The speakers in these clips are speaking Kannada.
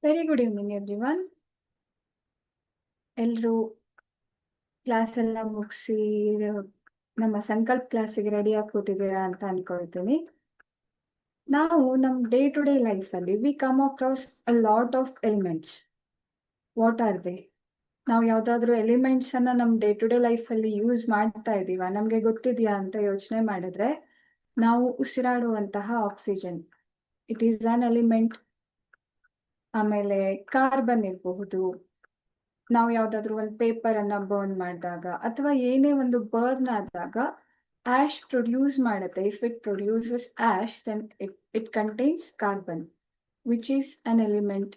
Very good evening everyone. ಎಲ್ಲರೂ ಕ್ಲಾಸ್ ಎಲ್ಲ ಮುಗಿಸಿ ನಮ್ಮ ಸಂಕಲ್ಪ ಕ್ಲಾಸಿಗೆ ರೆಡಿಯಾಗಿ ಕೂತಿದ್ದೀರಾ ಅಂತ ಅನ್ಕೊಳ್ತೀನಿ. ನಾವು ನಮ್ಮ ಡೇ ಟು ಡೇ ಲೈಫಲ್ಲಿ we come across a lot of elements. What are they? ನಾವು ಯಾವುದಾದ್ರೂ ಎಲಿಮೆಂಟ್ಸ್ ಅನ್ನ ನಮ್ಮ ಡೇ ಟು ಡೇ ಲೈಫಲ್ಲಿ ಯೂಸ್ ಮಾಡ್ತಾ ಇದ್ದೀವ, ನಮಗೆ ಗೊತ್ತಿದೆಯಾ ಅಂತ ಯೋಚನೆ ಮಾಡಿದ್ರೆ ನಾವು ಉಸಿರಾಡುವಂತಹ oxygen, it is an element. ಆಮೇಲೆ ಕಾರ್ಬನ್ ಇರಬಹುದು. ನಾವು ಯಾವ್ದಾದ್ರು ಒಂದು ಪೇಪರ್ ಅನ್ನ ಬರ್ನ್ ಮಾಡಿದಾಗ ಅಥವಾ ಏನೇ ಒಂದು ಬರ್ನ್ ಆದಾಗ ಆಶ್ ಪ್ರೊಡ್ಯೂಸ್ ಮಾಡುತ್ತೆ. If it produces ash then it contains carbon which is an element.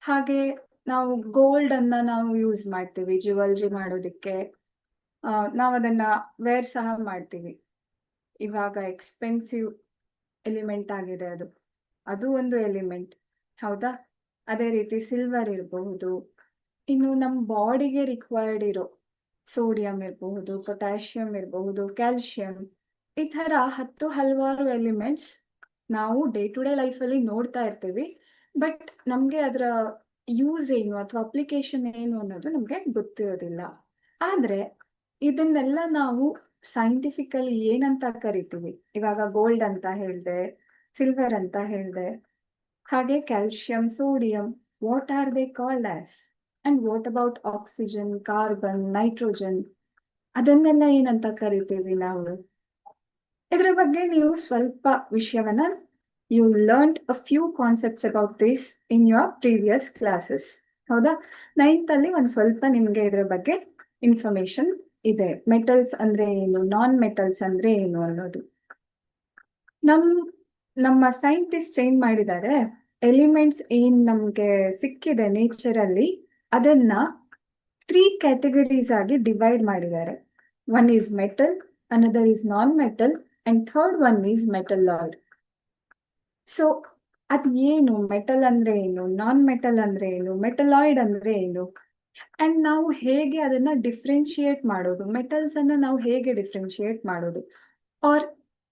ಹಾಗೆ ನಾವು ಗೋಲ್ಡ್ ಅನ್ನ ನಾವು ಯೂಸ್ ಮಾಡ್ತೀವಿ ಜ್ಯುವೆಲ್ರಿ ಮಾಡೋದಕ್ಕೆ. ನಾವು ಅದನ್ನ ವೇರ್ ಸಹ ಮಾಡ್ತೀವಿ. ಇವಾಗ ಎಕ್ಸ್ಪೆನ್ಸಿವ್ ಎಲಿಮೆಂಟ್ ಆಗಿದೆ ಅದು, ಅದು ಒಂದು ಎಲಿಮೆಂಟ್, ಹೌದಾ? ಅದೇ ರೀತಿ ಸಿಲ್ವರ್ ಇರಬಹುದು. ಇನ್ನು ನಮ್ಮ ಬಾಡಿಗೆ ರಿಕ್ವೈರ್ಡ್ ಇರೋ ಸೋಡಿಯಂ ಇರಬಹುದು, ಪೊಟ್ಯಾಷಿಯಂ ಇರಬಹುದು, ಕ್ಯಾಲ್ಶಿಯಂ, ಈ ಥರ ಹಲವಾರು ಎಲಿಮೆಂಟ್ಸ್ ನಾವು ಡೇ ಟು ಡೇ ಲೈಫಲ್ಲಿ ನೋಡ್ತಾ ಇರ್ತೀವಿ. ಬಟ್ ನಮಗೆ ಅದರ ಯೂಸ್ ಏನು ಅಥವಾ ಅಪ್ಲಿಕೇಶನ್ ಏನು ಅನ್ನೋದು ನಮಗೆ ಗೊತ್ತಿರೋದಿಲ್ಲ. ಆದರೆ ಇದನ್ನೆಲ್ಲ ನಾವು ಸೈಂಟಿಫಿಕಲಿ ಏನಂತ ಕರಿತೀವಿ? ಇವಾಗ ಗೋಲ್ಡ್ ಅಂತ ಹೇಳಿದೆ, ಸಿಲ್ವರ್ ಅಂತ ಹೇಳಿದೆ, ಹಾಗೆ calcium, sodium, what are they called as? And what about oxygen, carbon, nitrogen, ಅದನ್ನೆಲ್ಲ ಏನಂತ ಕರಿತೀವಿ ನಾವು? ಇದರ ಬಗ್ಗೆ ನೀವು ಸ್ವಲ್ಪ ವಿಷಯವನ್ನ you learned a few concepts about this in your previous classes, ಹೌದಾ? 9th ಅಲ್ಲಿ ಒಂದು ಸ್ವಲ್ಪ ನಿಮಗೆ ಇದರ ಬಗ್ಗೆ ಇನ್ಫಾರ್ಮೇಶನ್ ಇದೆ. ಮೆಟಲ್ಸ್ ಅಂದ್ರೆ ಏನು, ನಾನ್ ಮೆಟಲ್ಸ್ ಅಂದ್ರೆ ಏನು ಅನ್ನೋದು. ನಮ್ಮ ಸೈಂಟಿಸ್ಟ್ ಏನ್ ಮಾಡಿದ್ದಾರೆ, ಎಲಿಮೆಂಟ್ಸ್ ಏನ್ ನಮ್ಗೆ ಸಿಕ್ಕಿದೆ ನೇಚರ್ ಅಲ್ಲಿ, ಅದನ್ನ 3 ಕ್ಯಾಟಗರೀಸ್ ಆಗಿ ಡಿವೈಡ್ ಮಾಡಿದ್ದಾರೆ. One is metal, another is non metal, and third one is metalloid. So ಅದ್ ಏನು, ಮೆಟಲ್ ಅಂದ್ರೆ ಏನು, ನಾನ್ ಮೆಟಲ್ ಅಂದ್ರೆ ಏನು, ಮೆಟಲಾಯ್ಡ್ ಅಂದ್ರೆ ಏನು, ಅಂಡ್ ನಾವು ಹೇಗೆ ಅದನ್ನ ಡಿಫ್ರೆನ್ಶಿಯೇಟ್ ಮಾಡೋದು, ಮೆಟಲ್ಸ್ ಅನ್ನ ನಾವು ಹೇಗೆ ಡಿಫ್ರೆನ್ಶಿಯೇಟ್ ಮಾಡೋದು, ಆರ್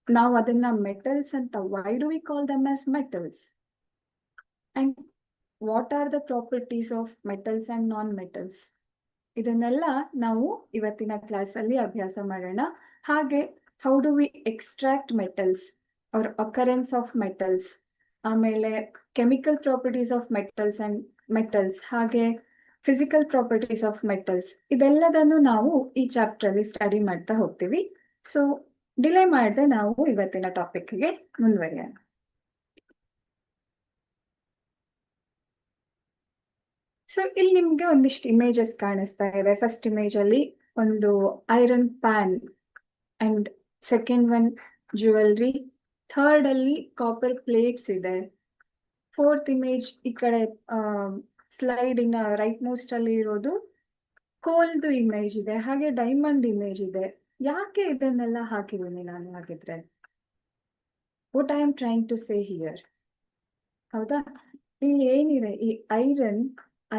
ನಾವು ಅದನ್ನ ಮೆಟಲ್ಸ್ ಅಂತ, why do we call them as metals, and what are the properties of metals and non metals, ಇದನ್ನೆಲ್ಲ ನಾವು ಇವತ್ತಿನ ಕ್ಲಾಸಲ್ಲಿ ಅಭ್ಯಾಸ ಮಾಡೋಣ. ಹಾಗೆ how do we extract metals or occurrence of metals, ಆಮೇಲೆ chemical properties of metals and metals, ಹಾಗೆ ಫಿಸಿಕಲ್ ಪ್ರಾಪರ್ಟೀಸ್ ಆಫ್ ಮೆಟಲ್ಸ್, ಇದೆಲ್ಲದನ್ನು ನಾವು ಈ ಚಾಪ್ಟರ್ ಅಲ್ಲಿ ಸ್ಟಡಿ ಮಾಡ್ತಾ ಹೋಗ್ತೀವಿ. ಸೊ ಡಿಲೇ ಮಾಡದೆ ನಾವು ಇವತ್ತಿನ ಟಾಪಿಕ್ಗೆ ಮುಂದುವರಿಯೋಣ. ಸೊ ಇಲ್ಲಿ ನಿಮ್ಗೆ ಒಂದಿಷ್ಟು ಇಮೇಜಸ್ ಕಾಣಿಸ್ತಾ ಇದೆ. ಫಸ್ಟ್ ಇಮೇಜ್ ಅಲ್ಲಿ ಒಂದು iron PAN, and second one jewellery, third ಅಲ್ಲಿ ಕಾಪರ್ ಪ್ಲೇಟ್ಸ್ ಇದೆ, ಫೋರ್ತ್ ಇಮೇಜ್ ಈ ಕಡೆ ಸ್ಲೈಡಿನ ರೈಟ್ ಮೋಸ್ಟ್ ಅಲ್ಲಿ ಇರೋದು ಕೋಲ್ದು ಇಮೇಜ್ ಇದೆ, ಹಾಗೆ ಡೈಮಂಡ್ ಇಮೇಜ್ ಇದೆ. ಯಾಕೆ ಇದನ್ನೆಲ್ಲ ಹಾಕಿದ್ದೀನಿ ನಾನು ಹಾಗಿದ್ರೆ? What I am trying to say here, ಹೌದಾ? ಇಲ್ಲಿ ಏನಿದೆ, ಈ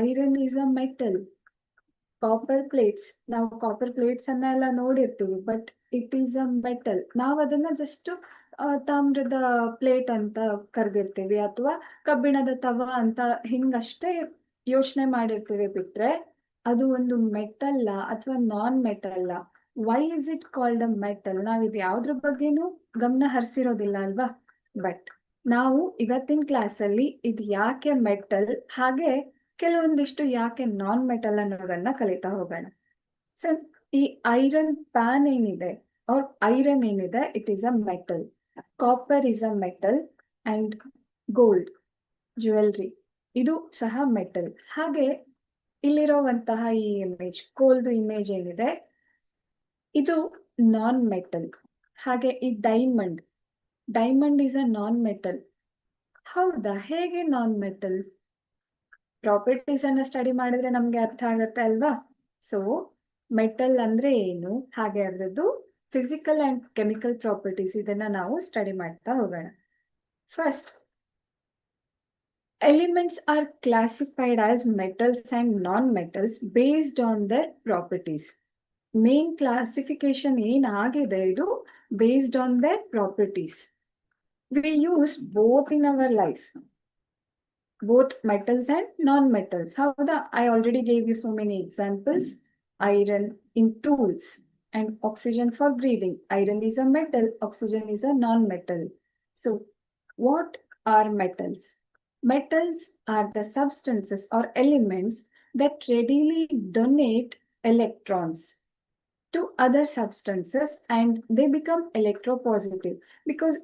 iron is a metal. Copper plates, ನಾವು ಕಾಪರ್ ಪ್ಲೇಟ್ಸ್ ಅನ್ನ ಎಲ್ಲ ನೋಡಿರ್ತೀವಿ, but it is a metal. ನಾವು ಅದನ್ನ ಜಸ್ಟ್ ತಾಮ್ರದ ಪ್ಲೇಟ್ ಅಂತ ಕರೆದಿರ್ತೀವಿ ಅಥವಾ ಕಬ್ಬಿಣದ ತವ ಅಂತ ಹಿಂಗಷ್ಟೇ ಯೋಚನೆ ಮಾಡಿರ್ತೀವಿ, ಬಿಟ್ರೆ ಅದು ಒಂದು ಮೆಟಲ್ ಅಥವಾ non metal. Why is it called a metal? ನಾವು ಇದು ಯಾವ್ದ್ರ ಬಗ್ಗೆನೂ ಗಮನ ಹರಿಸಿರೋದಿಲ್ಲ ಅಲ್ವಾ? ಬಟ್ ನಾವು ಇವತ್ತಿನ ಕ್ಲಾಸಲ್ಲಿ ಇದು ಯಾಕೆ ಮೆಟಲ್, ಹಾಗೆ ಕೆಲವೊಂದಿಷ್ಟು ಯಾಕೆ ನಾನ್ ಮೆಟಲ್ ಅನ್ನೋದನ್ನ ಕಲಿತಾ ಹೋಗೋಣ. ಸೊ ಈ ಐರನ್ ಪ್ಯಾನ್ ಏನಿದೆ, ಅವ್ರ ಐರನ್ ಏನಿದೆ, it is a metal. Copper is a metal, and gold jewellery ಇದು ಸಹ ಮೆಟಲ್. ಹಾಗೆ ಇಲ್ಲಿರುವಂತಹ ಈ ಇಮೇಜ್, ಕೋಲ್ದು ಇಮೇಜ್ ಏನಿದೆ, ಇದು ನಾನ್ ಮೆಟಲ್. ಹಾಗೆ ಈ diamond is a non metal. ಹೌದಾ? ಹೇಗೆ ನಾನ್ ಮೆಟಲ್? ಪ್ರಾಪರ್ಟೀಸ್ ಅನ್ನ ಸ್ಟಡಿ ಮಾಡಿದ್ರೆ ನಮ್ಗೆ ಅರ್ಥ ಆಗತ್ತೆ ಅಲ್ವಾ? ಸೊ ಮೆಟಲ್ ಅಂದ್ರೆ ಏನು, ಹಾಗೆ ಅದರದ್ದು ಫಿಸಿಕಲ್ ಅಂಡ್ ಕೆಮಿಕಲ್ ಪ್ರಾಪರ್ಟೀಸ್, ಇದನ್ನ ನಾವು ಸ್ಟಡಿ ಮಾಡ್ತಾ ಹೋಗೋಣ. First, elements are classified as metals and non metals based on their properties. Main classification ಏನಾಗಿದೆ, ಇದು based on their properties. We use both in our life. both metals and non-metals. ಹೌದಾ? I already gave you so many examples. Iron in tools and oxygen for breathing. Iron is a metal, oxygen is a non-metal. So what are metals? Metals are the substances or elements that readily donate electrons to other substances and they become electropositive because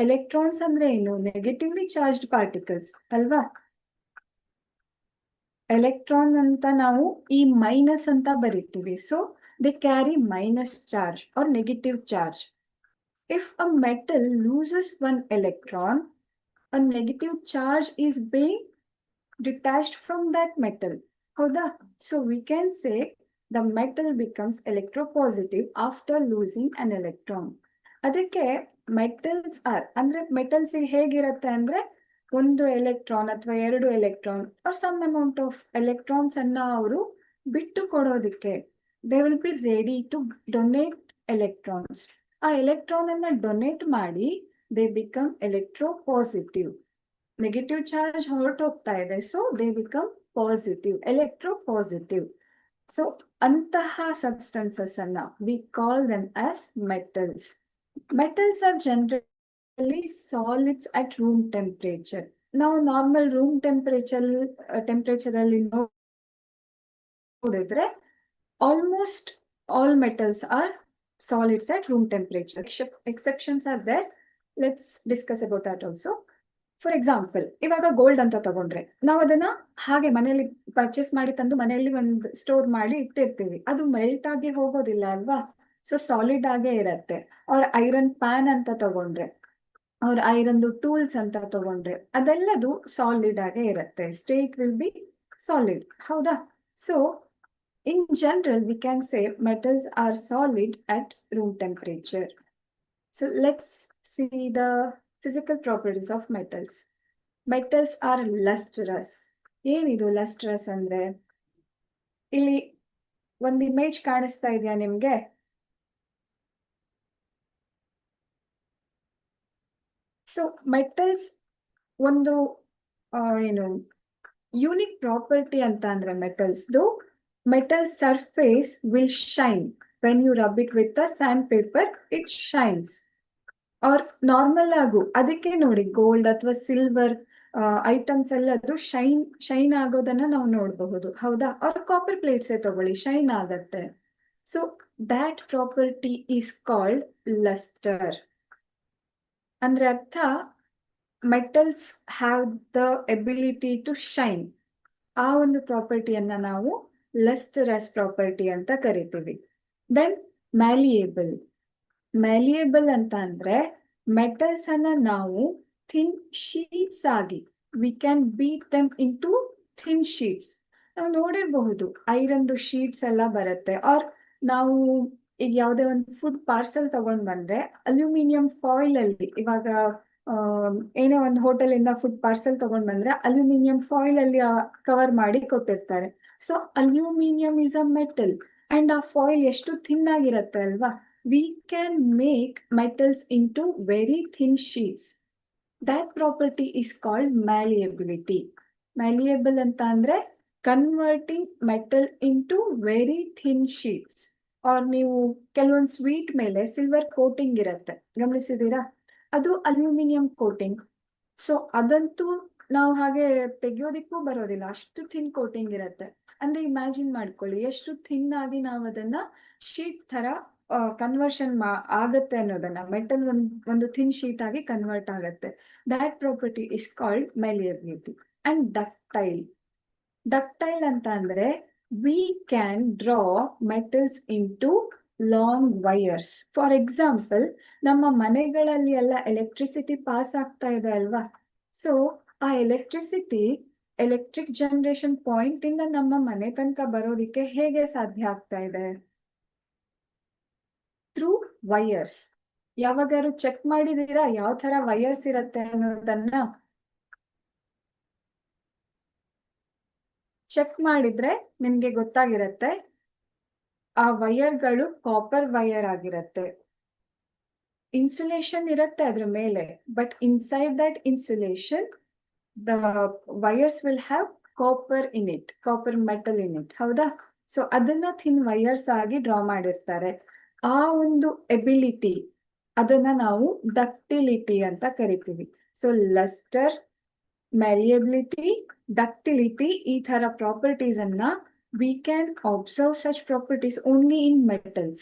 electrons ಅಂದ್ರೆ ಏನು negatively charged particles ಅಲ್ವಾ. ಎಲೆಕ್ಟ್ರಾನ್ ಅಂತ ನಾವು ಈ ಮೈನಸ್ ಅಂತ ಬರೀತೀವಿ. So they carry minus charge or negative charge. If a metal loses one electron, a negative charge is being detached from that metal. ಹೌದಾ? So we can say the metal becomes electropositive after losing an electron. ಅದಕ್ಕೆ ಮೆಟಲ್ಸ್ ಆರ್ ಅಂದ್ರೆ ಮೆಟಲ್ಸ್ ಹೇಗಿರುತ್ತೆ ಅಂದ್ರೆ ಒಂದು ಎಲೆಕ್ಟ್ರಾನ್ ಅಥವಾ ಎರಡು electron or some amount of electrons ಅನ್ನ ಅವರು ಬಿಟ್ಟು ಕೊಡೋದಕ್ಕೆ they will be ready to donate electrons. ಆ ಎಲೆಕ್ಟ್ರಾನ್ ಅನ್ನ ಡೊನೇಟ್ ಮಾಡಿ they become electropositive. Negative charge ಹೊರಟೋಗ್ತಾ ಇದೆ, so they become positive, electropositive. So ಅಂತಹ ಸಬ್ಸ್ಟೆನ್ಸಸ್ ಅನ್ನ we call them as metals. Metals are generally solids at room temperature. ನಾವು ನಾರ್ಮಲ್ ರೂಮ್ ಟೆಂಪರೇಚರ್ ಅಲ್ಲಿ ನೋಡಿದ್ರೆ almost all metals are solids at room temperature. Exceptions are there. Let's discuss about that also. For example, ಇವಾಗ ಗೋಲ್ಡ್ ಅಂತ ತಗೊಂಡ್ರೆ ನಾವು ಅದನ್ನ ಹಾಗೆ ಮನೆಯಲ್ಲಿ ಪರ್ಚೇಸ್ ಮಾಡಿ ತಂದು ಮನೆಯಲ್ಲಿ ಒಂದು ಸ್ಟೋರ್ ಮಾಡಿ ಇಟ್ಟಿರ್ತೀವಿ. ಅದು ಮೆಲ್ಟ್ ಆಗಿ ಹೋಗೋದಿಲ್ಲ ಅಲ್ವಾ? ಸೊ ಸಾಲಿಡ್ ಆಗೇ ಇರತ್ತೆ. ಅವ್ರ ಐರನ್ ಪ್ಯಾನ್ ಅಂತ ತಗೊಂಡ್ರೆ, ಅವ್ರ ಐರನ್ ಟೂಲ್ಸ್ ಅಂತ ತಗೊಂಡ್ರೆ ಅದೆಲ್ಲದು ಸಾಲಿಡ್ ಆಗೇ ಇರತ್ತೆ. State will be solid. ಹೌದಾ? So in general we can say metals are solid at room temperature. So let's see the physical properties of metals. Metals are lustrous. ಏನಿದು lustrous ಅಂದ್ರೆ? ಇಲ್ಲಿ ಒಂದು ಇಮೇಜ್ ಕಾಣಿಸ್ತಾ ಇದೆಯಾ ನಿಮ್ಗೆ? ಸೊ ಮೆಟಲ್ಸ್ ಒಂದು ಏನು ಯೂನಿಕ್ ಪ್ರಾಪರ್ಟಿ ಅಂತ ಅಂದ್ರೆ ಮೆಟಲ್ಸ್ದು, metal surface will shine when you rub it with the sandpaper. It shines. or normal ಆಗು ಅದಕ್ಕೆ ನೋಡಿ ಗೋಲ್ಡ್ ಅಥವಾ ಸಿಲ್ವರ್ ಐಟಮ್ಸ್ ಎಲ್ಲ ಅದು ಶೈನ್ ಆಗೋದನ್ನ ನಾವು ನೋಡಬಹುದು. ಹೌದಾ? ಅವ್ರ ಕಾಪರ್ ಪ್ಲೇಟ್ಸ್ ತಗೊಳ್ಳಿ, ಶೈನ್ ಆಗತ್ತೆ. So that property is called lustre. ಅಂದ್ರೆ ಅರ್ಥ metals have the ability to shine. ಆ ಒಂದು ಪ್ರಾಪರ್ಟಿಯನ್ನ ನಾವು lustrous ಪ್ರಾಪರ್ಟಿ ಅಂತ ಕರಿತೀವಿ. ದೆನ್ ಮ್ಯಾಲಿಯೇಬಲ್. ಮ್ಯಾಲಿಯೇಬಲ್ ಅಂತ ಅಂದ್ರೆ ಮೆಟಲ್ಸ್ ಅನ್ನ ನಾವು ಥಿನ್ ಶೀಟ್ಸ್ ಆಗಿ we can beat them into thin sheets. ನಾವು ನೋಡಿರಬಹುದು ಐರನ್ ಶೀಟ್ಸ್ ಎಲ್ಲ ಬರುತ್ತೆ. ಆರ್ ನಾವು ಈಗ ಯಾವುದೇ ಒಂದು ಫುಡ್ ಪಾರ್ಸೆಲ್ ತಗೊಂಡ್ ಬಂದ್ರೆ ಅಲ್ಯೂಮಿನಿಯಂ ಫಾಯಿಲ್ ಅಲ್ಲಿ, ಇವಾಗ ಏನೋ ಒಂದು ಹೋಟೆಲ್ ಇಂದ ಫುಡ್ ಪಾರ್ಸೆಲ್ ತಗೊಂಡ್ ಬಂದ್ರೆ ಅಲ್ಯೂಮಿನಿಯಂ ಫಾಯಿಲ್ ಅಲ್ಲಿ ಕವರ್ ಮಾಡಿ ಕೊಟ್ಟಿರ್ತಾರೆ. So aluminium is a metal and ಆ ಫಾಯಿಲ್ ಎಷ್ಟು ಥಿನ್ ಆಗಿರುತ್ತೆ ಅಲ್ವಾ? We can make metals into very thin sheets. That property is called malleability. Malleable ಅಂತ ಅಂದ್ರೆ converting metal into very thin sheets. Or ನೀವು ಕೆಲವೊಂದು ಸ್ವೀಟ್ ಮೇಲೆ ಸಿಲ್ವರ್ ಕೋಟಿಂಗ್ ಇರುತ್ತೆ, ಗಮನಿಸಿದೀರಾ? ಅದು ಅಲ್ಯೂಮಿನಿಯಂ ಕೋಟಿಂಗ್. ಸೊ ಅದಂತೂ ನಾವು ಹಾಗೆ ತೆಗಿಯೋದಿಕ್ಕೂ ಬರೋದಿಲ್ಲ, ಅಷ್ಟು ಥಿನ್ ಕೋಟಿಂಗ್ ಇರುತ್ತೆ. ಅಂದ್ರೆ ಇಮ್ಯಾಜಿನ್ ಮಾಡ್ಕೊಳ್ಳಿ ಎಷ್ಟು ಥಿನ್ ಆಗಿ ನಾವು ಅದನ್ನ ಶೀಟ್ ತರ ಕನ್ವರ್ಷನ್ ಆಗತ್ತೆ ಅನ್ನೋದನ್ನ. ಮೆಟಲ್ ಒಂದು ಥಿನ್ ಶೀಟ್ ಆಗಿ ಕನ್ವರ್ಟ್ ಆಗತ್ತೆ. That property is called malleability. And ductile. Ductile ಅಂತ ಅಂದ್ರೆ we can draw metals into long wires. For example, ನಮ್ಮ ಮನೆಗಳಲ್ಲಿ ಎಲ್ಲ ಎಲೆಕ್ಟ್ರಿಸಿಟಿ ಪಾಸ್ ಆಗ್ತಾ ಇದೆ ಅಲ್ವಾ? ಸೊ ಆ ಎಲೆಕ್ಟ್ರಿಕ್ ಜನರೇಷನ್ ಪಾಯಿಂಟ್ ಇಂದ ನಮ್ಮ ಮನೆ ತನಕ ಬರೋದಿಕ್ಕೆ ಹೇಗೆ ಸಾಧ್ಯ ಆಗ್ತಾ ಇದೆ? Through wires. ಯಾವಾಗಾರು ಚೆಕ್ ಮಾಡಿದೀರಾ ಯಾವ ತರ ವೈರ್ಸ್ ಇರತ್ತೆ ಅನ್ನೋದನ್ನ? ಚೆಕ್ ಮಾಡಿದ್ರೆ ನಿಮ್ಗೆ ಗೊತ್ತಾಗಿರತ್ತೆ ಆ ವೈರ್ಗಳು ಕಾಪರ್ ವೈರ್ ಆಗಿರತ್ತೆ. ಇನ್ಸುಲೇಷನ್ ಇರುತ್ತೆ ಅದ್ರ ಮೇಲೆ, but inside that insulation the wires will have copper in it, copper metal in it, ಹೌದಾ? ಸೊ ಅದನ್ನ ಥಿನ್ ವೈರ್ಸ್ ಆಗಿ ಡ್ರಾ ಮಾಡಿರ್ತಾರೆ. ಆ ಒಂದು ಎಬಿಲಿಟಿ ಅದನ್ನ ನಾವು ಡಕ್ಟಿಲಿಟಿ ಅಂತ ಕರಿತೀವಿ. ಸೊ ಲಸ್ಟರ್, ಮ್ಯಾಲಿಯಬಿಲಿಟಿ, ಡಕ್ಟಿಲಿಟಿ, ಈ ತರ ಪ್ರಾಪರ್ಟೀಸ್ ಅನ್ನ we can observe such properties only in metals.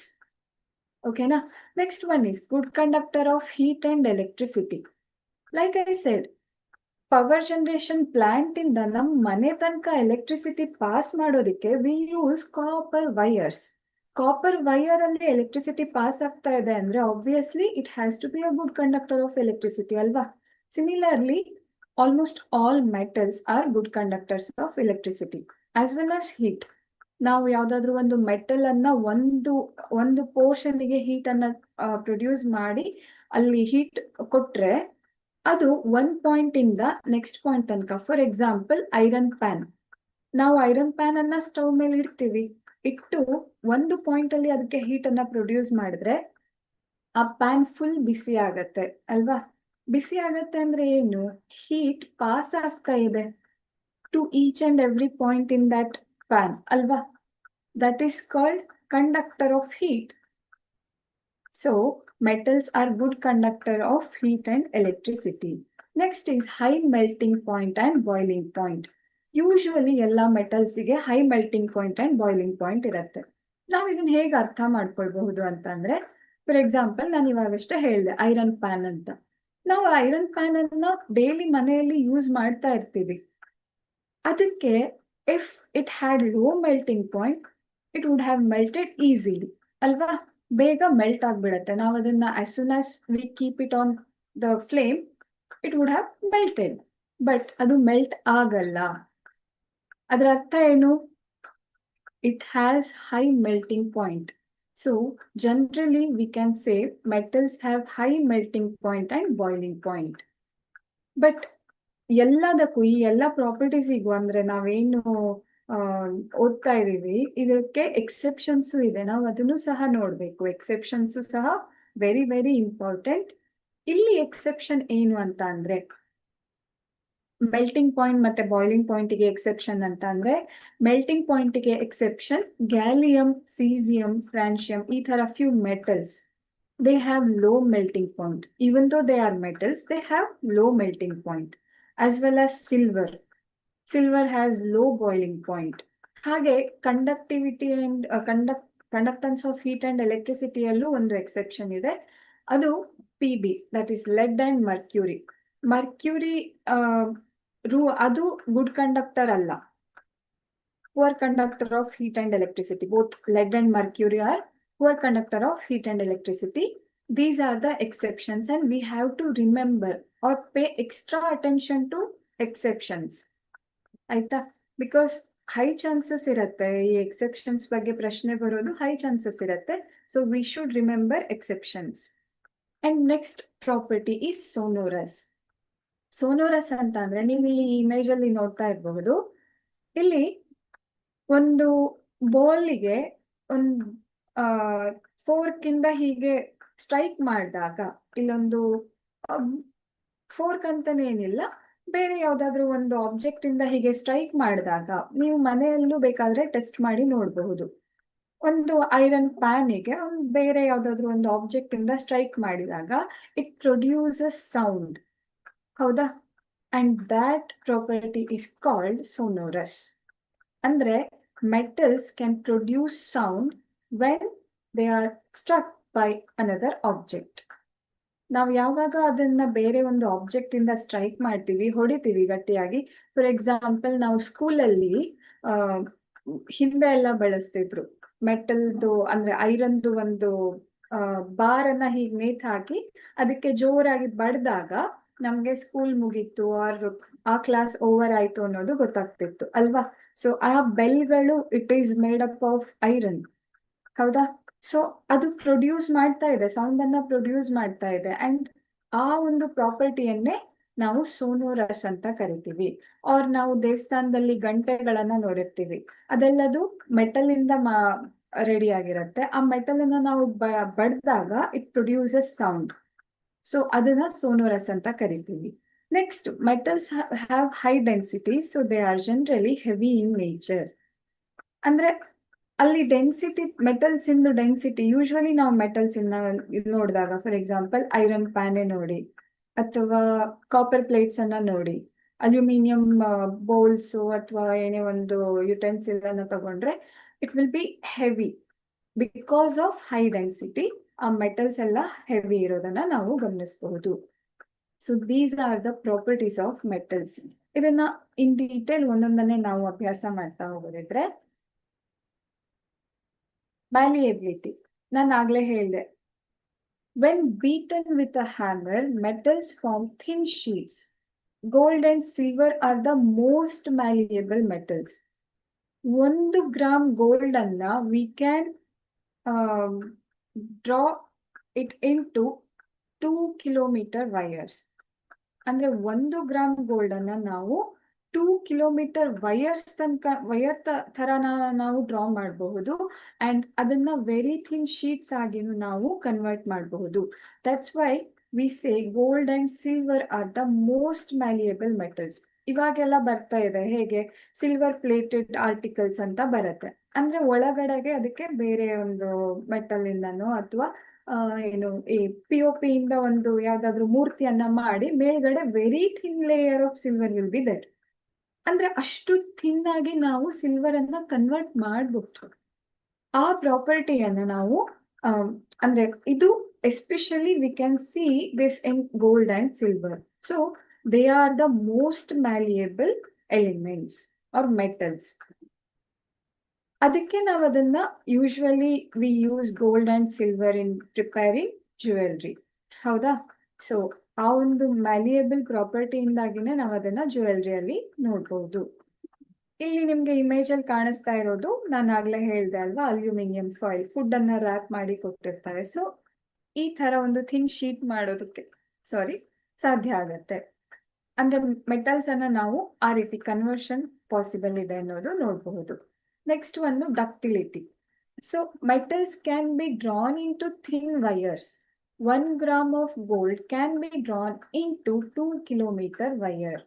Okay na? Next one is good conductor of heat and electricity. Like I said, power generation plant ಇಂದ ನಮ್ಮ ಮನೆ ತನಕ ಎಲೆಕ್ಟ್ರಿಸಿಟಿ ಪಾಸ್ ಮಾಡೋದಕ್ಕೆ we use copper wires. Copper wire ಅಲ್ಲಿ ಎಲೆಕ್ಟ್ರಿಸಿಟಿ ಪಾಸ್ ಆಗ್ತಾ ಇದೆ ಅಂದ್ರೆ obviously it has to be a good conductor of electricity ಅಲ್ವಾ? Similarly almost all metals are good conductors of electricity as well as heat. ನಾವು ಯಾವ್ದಾದ್ರು ಒಂದು ಮೆಟಲ್ ಅನ್ನ ಒಂದು ಪೋರ್ಷನ್ಗೆ ಹೀಟ್ ಅನ್ನ ಪ್ರೊಡ್ಯೂಸ್ ಮಾಡಿ ಅಲ್ಲಿ ಹೀಟ್ ಕೊಟ್ರೆ ಅದು ಒಂದ್ ಪಾಯಿಂಟ್ ಇಂದ ನೆಕ್ಸ್ಟ್ ಪಾಯಿಂಟ್ ತನಕ, ಫಾರ್ ಎಕ್ಸಾಂಪಲ್ ಐರನ್ ಪ್ಯಾನ್. ನಾವು ಐರನ್ ಪ್ಯಾನ್ ಅನ್ನ ಸ್ಟವ್ ಮೇಲೆ ಇಡ್ತೀವಿ, ಇಟ್ಟು ಒಂದು ಪಾಯಿಂಟ್ ಅಲ್ಲಿ ಅದಕ್ಕೆ ಹೀಟ್ ಅನ್ನ ಪ್ರೊಡ್ಯೂಸ್ ಮಾಡಿದ್ರೆ ಆ ಪ್ಯಾನ್ ಫುಲ್ ಬಿಸಿ ಆಗತ್ತೆ ಅಲ್ವಾ? ಬಿಸಿ ಆಗತ್ತೆ ಅಂದ್ರೆ ಏನು? ಹೀಟ್ ಪಾಸ್ ಆಗ್ತಾ ಇದೆ to each and every point in that pan ಅಲ್ವಾ? That is called conductor of heat. So metals are good conductor of heat and electricity. Next is high melting point and boiling point. Usually ಎಲ್ಲ metals ಗೆ high melting point and boiling point ಇರುತ್ತೆ. ನಾವು ಇದನ್ನ ಹೇಗೆ ಅರ್ಥ ಮಾಡ್ಕೊಳ್ಬಹುದು ಅಂತಂದ್ರೆ, ಫಾರ್ ಎಕ್ಸಾಂಪಲ್ ನಾನು ಇವಾಗಷ್ಟೇ ಹೇಳಿದೆ ಐರನ್ ಪ್ಯಾನ್ ಅಂತ. ನಾವು ಐರನ್ ಪ್ಯಾನ್ ಅನ್ನ ಡೈಲಿ ಮನೆಯಲ್ಲಿ ಯೂಸ್ ಮಾಡ್ತಾ ಇರ್ತೀವಿ. ಅದಕ್ಕೆ if it had low melting point it would have melted easily ಅಲ್ವಾ? ಬೇಗ ಮೆಲ್ಟ್ ಆಗ್ಬಿಡತ್ತೆ. ನಾವು ಅದನ್ನ as soon as we keep it on the flame it would have melted. But ಅದು ಮೆಲ್ಟ್ ಆಗಲ್ಲ. ಅದರ ಅರ್ಥ ಏನು? It has high melting point. So generally V can say metals have high melting point and boiling point. But ಎಲ್ಲದಕ್ಕೂ ಈ ಎಲ್ಲ ಪ್ರಾಪರ್ಟೀಸಿಗೂ ಅಂದ್ರೆ ನಾವೇನು ಓದ್ತಾ ಇದೀವಿ ಇದಕ್ಕೆ ಎಕ್ಸೆಪ್ಷನ್ಸ್ ಇದೆ, ನಾವು ಅದನ್ನು ಸಹ ನೋಡ್ಬೇಕು. ಎಕ್ಸೆಪ್ಷನ್ಸ್ ಸಹ ವೆರಿ ವೆರಿ ಇಂಪಾರ್ಟೆಂಟ್. ಇಲ್ಲಿ ಎಕ್ಸೆಪ್ಷನ್ ಏನು ಅಂತ ಅಂದ್ರೆ, ಮೆಲ್ಟಿಂಗ್ ಪಾಯಿಂಟ್ ಮತ್ತೆ ಬಾಯ್ಲಿಂಗ್ ಪಾಯಿಂಟ್ಗೆ ಎಕ್ಸೆಪ್ಷನ್ ಅಂತ ಅಂದ್ರೆ, ಮೆಲ್ಟಿಂಗ್ ಪಾಯಿಂಟ್ಗೆ ಎಕ್ಸೆಪ್ಷನ್ ಗ್ಯಾಲಿಯಂ, ಸೀಸಿಯಂ, ಫ್ರಾನ್ಸಿಯಂ, ಈ ತರ few metals they have low melting point. Even though they are metals, they have low melting point. As well as silver. Silver has low boiling point. ಹಾಗೆ conductivity and conductance of heat and electricity ಅಲ್ಲೂ ಒಂದು ಎಕ್ಸೆಪ್ಷನ್ ಇದೆ. ಅದು PB, that is lead and mercury. Mercury ಅದು ಗುಡ್ ಕಂಡಕ್ಟರ್ ಅಲ್ಲ, poor conductor of heat and electricity. Both lead and mercury are poor conductor of heat and electricity. These are the exceptions and we have to remember or pay extra attention to exceptions. ಆಯ್ತಾ? ಬಿಕಾಸ್ ಹೈ ಚಾನ್ಸಸ್ ಇರುತ್ತೆ ಈ ಎಕ್ಸೆಪ್ಷನ್ಸ್ ಬಗ್ಗೆ ಪ್ರಶ್ನೆ ಬರೋದು, ಹೈ ಚಾನ್ಸಸ್ ಇರುತ್ತೆ. So we should remember exceptions. And next property is sonorous. Sonorous ಅಂತ ಅಂದ್ರೆ ನೀವು ಇಲ್ಲಿ ಇಮೇಜ್ ಅಲ್ಲಿ ನೋಡ್ತಾ ಇರಬಹುದು. ಇಲ್ಲಿ ಒಂದು ಬಾಲಿಗೆ ಒಂದು ಫೋರ್ಕ್ ಇಂದ ಹೀಗೆ ಸ್ಟ್ರೈಕ್ ಮಾಡಿದಾಗ, ಇಲ್ಲೊಂದು ಫೋರ್ಕ್ ಅಂತಾನೆ ಏನಿಲ್ಲ, ಬೇರೆ ಯಾವ್ದಾದ್ರು ಒಂದು ಆಬ್ಜೆಕ್ಟ್ ಇಂದ ಹೀಗೆ ಸ್ಟ್ರೈಕ್ ಮಾಡಿದಾಗ ನೀವು ಮನೆಯಲ್ಲೂ ಬೇಕಾದ್ರೆ ಟೆಸ್ಟ್ ಮಾಡಿ ನೋಡಬಹುದು. ಒಂದು ಐರನ್ ಪ್ಯಾನಿಗೆ ಒಂದು ಬೇರೆ ಯಾವ್ದಾದ್ರು ಒಂದು ಆಬ್ಜೆಕ್ಟ್ ಇಂದ ಸ್ಟ್ರೈಕ್ ಮಾಡಿದಾಗ ಇಟ್ ಪ್ರೊಡ್ಯೂಸಸ್ ಸೌಂಡ್, ಹೌದಾ? And that property is called sonorous. ಅಂದ್ರೆ metals can produce sound when they are struck by another object. ನಾವು ಯಾವಾಗ ಅದನ್ನ ಬೇರೆ ಒಂದು ಆಬ್ಜೆಕ್ಟ್ ಇಂದ ಸ್ಟ್ರೈಕ್ ಮಾಡ್ತೀವಿ, ಹೊಡಿತೀವಿ ಗಟ್ಟಿಯಾಗಿ. ಫಾರ್ ಎಕ್ಸಾಂಪಲ್ ನಾವು ಸ್ಕೂಲಲ್ಲಿ ಹಿಂದೆ ಎಲ್ಲ ಬಳಸ್ತಿದ್ರು ಮೆಟಲ್ದು ಅಂದ್ರೆ ಐರನ್ದು ಒಂದು ಬಾರ್ ಅನ್ನ ಹೀಗೆ ನೇತ್ ಹಾಕಿ ಅದಕ್ಕೆ ಜೋರಾಗಿ ಬಡ್ದಾಗ ನಮ್ಗೆ ಸ್ಕೂಲ್ ಮುಗೀತು ಆರ್ ಆ ಕ್ಲಾಸ್ ಓವರ್ ಆಯ್ತು ಅನ್ನೋದು ಗೊತ್ತಾಗ್ತಿತ್ತು ಅಲ್ವಾ? ಸೊ ಆ ಬೆಲ್ಗಳು it is made up of iron, ಹೌದಾ? ಸೊ ಅದು ಪ್ರೊಡ್ಯೂಸ್ ಮಾಡ್ತಾ ಇದೆ, ಸೌಂಡ್ ಅನ್ನ ಪ್ರೊಡ್ಯೂಸ್ ಮಾಡ್ತಾ ಇದೆ. ಅಂಡ್ ಆ ಒಂದು ಪ್ರಾಪರ್ಟಿಯನ್ನೇ ನಾವು ಸೋನೋರಸ್ ಅಂತ ಕರಿತೀವಿ. ಆರ್ ನಾವು ದೇವಸ್ಥಾನದಲ್ಲಿ ಗಂಟೆಗಳನ್ನ ನೋಡಿರ್ತೀವಿ, ಅದೆಲ್ಲದು ಮೆಟಲ್ ಇಂದ ರೆಡಿ ಆಗಿರುತ್ತೆ. ಆ ಮೆಟಲ್ ಅನ್ನ ನಾವು ಬಡ್ದಾಗ ಇಟ್ ಪ್ರೊಡ್ಯೂಸಸ್ ಸೌಂಡ್. ಸೊ ಅದನ್ನ ಸೋನೋರಸ್ ಅಂತ ಕರಿತೀವಿ. Next, metals have high density, so they are generally heavy in nature. ಅಂದ್ರೆ ಅಲ್ಲಿ ಡೆನ್ಸಿಟಿ ಮೆಟಲ್ಸ್ ಇಂದು ಡೆನ್ಸಿಟಿ ಯೂಶ್ವಲಿ ನಾವು ಮೆಟಲ್ಸ್ ನೋಡಿದಾಗ ಫಾರ್ ಎಕ್ಸಾಂಪಲ್ ಐರನ್ ಪ್ಯಾನೆ ನೋಡಿ ಅಥವಾ ಕಾಪರ್ ಪ್ಲೇಟ್ಸ್ ಅನ್ನ ನೋಡಿ ಅಲ್ಯೂಮಿನಿಯಂ ಬೌಲ್ಸ್ ಅಥವಾ ಏನೇ ಒಂದು ಯುಟೆನ್ಸಿಲ್ ಅನ್ನ ತಗೊಂಡ್ರೆ it will B heavy because of high density. ಆ ಮೆಟಲ್ಸ್ ಎಲ್ಲ ಹೆವಿ ಇರೋದನ್ನ ನಾವು ಗಮನಿಸಬಹುದು. So these are the properties of metals. ಇದನ್ನ ಇನ್ ಡೀಟೇಲ್ ಒಂದೊಂದನ್ನೇ ನಾವು ಅಭ್ಯಾಸ ಮಾಡ್ತಾ ಹೋಗೋದಿದ್ರೆ, malleability. ನಾನು ಆಗ್ಲೇ ಹೇಳಿದೆ, when beaten with a hammer, metals form thin sheets. Gold and silver are the most malleable metals. 1 gram gold ಅನ್ನ we can draw it into 2 kilometer wires. ಅಂದ್ರೆ 1 ಗ್ರಾಮ್ ಗೋಲ್ಡ್ ಅನ್ನ ನಾವು 2 ಕಿಲೋಮೀಟರ್ ವೈರ್ ತರ ನಾವು ಡ್ರಾ ಮಾಡಬಹುದು ಅಂಡ್ ಅದನ್ನ ವೆರಿ ಥಿನ್ ಶೀಟ್ಸ್ ಆಗಿ ನಾವು ಕನ್ವರ್ಟ್ ಮಾಡಬಹುದು. That's why we say gold and silver are the most malleable metals. ಇವಾಗೆಲ್ಲ ಬರ್ತಾ ಇದೆ ಹೇಗೆ ಸಿಲ್ವರ್ ಪ್ಲೇಟೆಡ್ ಆರ್ಟಿಕಲ್ಸ್ ಅಂತ ಬರುತ್ತೆ. ಅಂದ್ರೆ ಒಳಗಡೆಗೆ ಅದಕ್ಕೆ ಬೇರೆ ಒಂದು ಮೆಟಲ್ ಇಂದನೋ ಅಥವಾ ಏನು ಈ POP ಇಂದ ಒಂದು ಯಾವ್ದಾದ್ರು ಮೂರ್ತಿಯನ್ನ ಮಾಡಿ ಮೇಲ್ಗಡೆ very thin layer of silver will be there. ಅಂದ್ರೆ ಅಷ್ಟು ಥಿನ್ ಆಗಿ ನಾವು ಸಿಲ್ವರ್ ಅನ್ನ ಕನ್ವರ್ಟ್ ಮಾಡಬಹುದು. ಆ ಪ್ರಾಪರ್ಟಿಯನ್ನ ನಾವು ಅಂದ್ರೆ ಇದು especially we can see this in gold and silver. So they are the most malleable elements are metals. ಅದಕ್ಕೆ ನಾವು ಅದನ್ನ usually we use gold and silver in preparing jewellery. ಹೌದಾ? ಸೊ ಆ ಒಂದು ಮ್ಯಾಲಿಯಬಲ್ ಪ್ರಾಪರ್ಟಿಯಿಂದಾಗಿನೇ ನಾವು ಅದನ್ನ ಜ್ಯುವೆಲ್ರಿಯಲ್ಲಿ ನೋಡ್ಬೋದು. ಇಲ್ಲಿ ನಿಮ್ಗೆ ಇಮೇಜ್ ಅಲ್ಲಿ ಕಾಣಿಸ್ತಾ ಇರೋದು ನಾನು ಆಗ್ಲೇ ಹೇಳ್ದೆ ಅಲ್ವಾ, ಅಲ್ಯೂಮಿನಿಯಂ ಫಾಯಿಲ್ ಫುಡ್ ಅನ್ನ ರ್ಯಾಪ್ ಮಾಡಿ ಕೊಟ್ಟಿರ್ತಾರೆ. ಸೊ ಈ ತರ ಒಂದು ಥಿನ್ ಶೀಟ್ ಮಾಡೋದಕ್ಕೆ ಸಾಧ್ಯ ಆಗತ್ತೆ. ಅಂದ್ರೆ ಮೆಟಲ್ಸ್ ಅನ್ನ ನಾವು ಆ ರೀತಿ ಕನ್ವರ್ಷನ್ ಪಾಸಿಬಲ್ ಇದೆ ಅನ್ನೋದು ನೋಡಬಹುದು. ನೆಕ್ಸ್ಟ್ ಒಂದು ductility. So metals can be drawn into thin wires. 1 gram of gold can be drawn into 2 kilometer wire.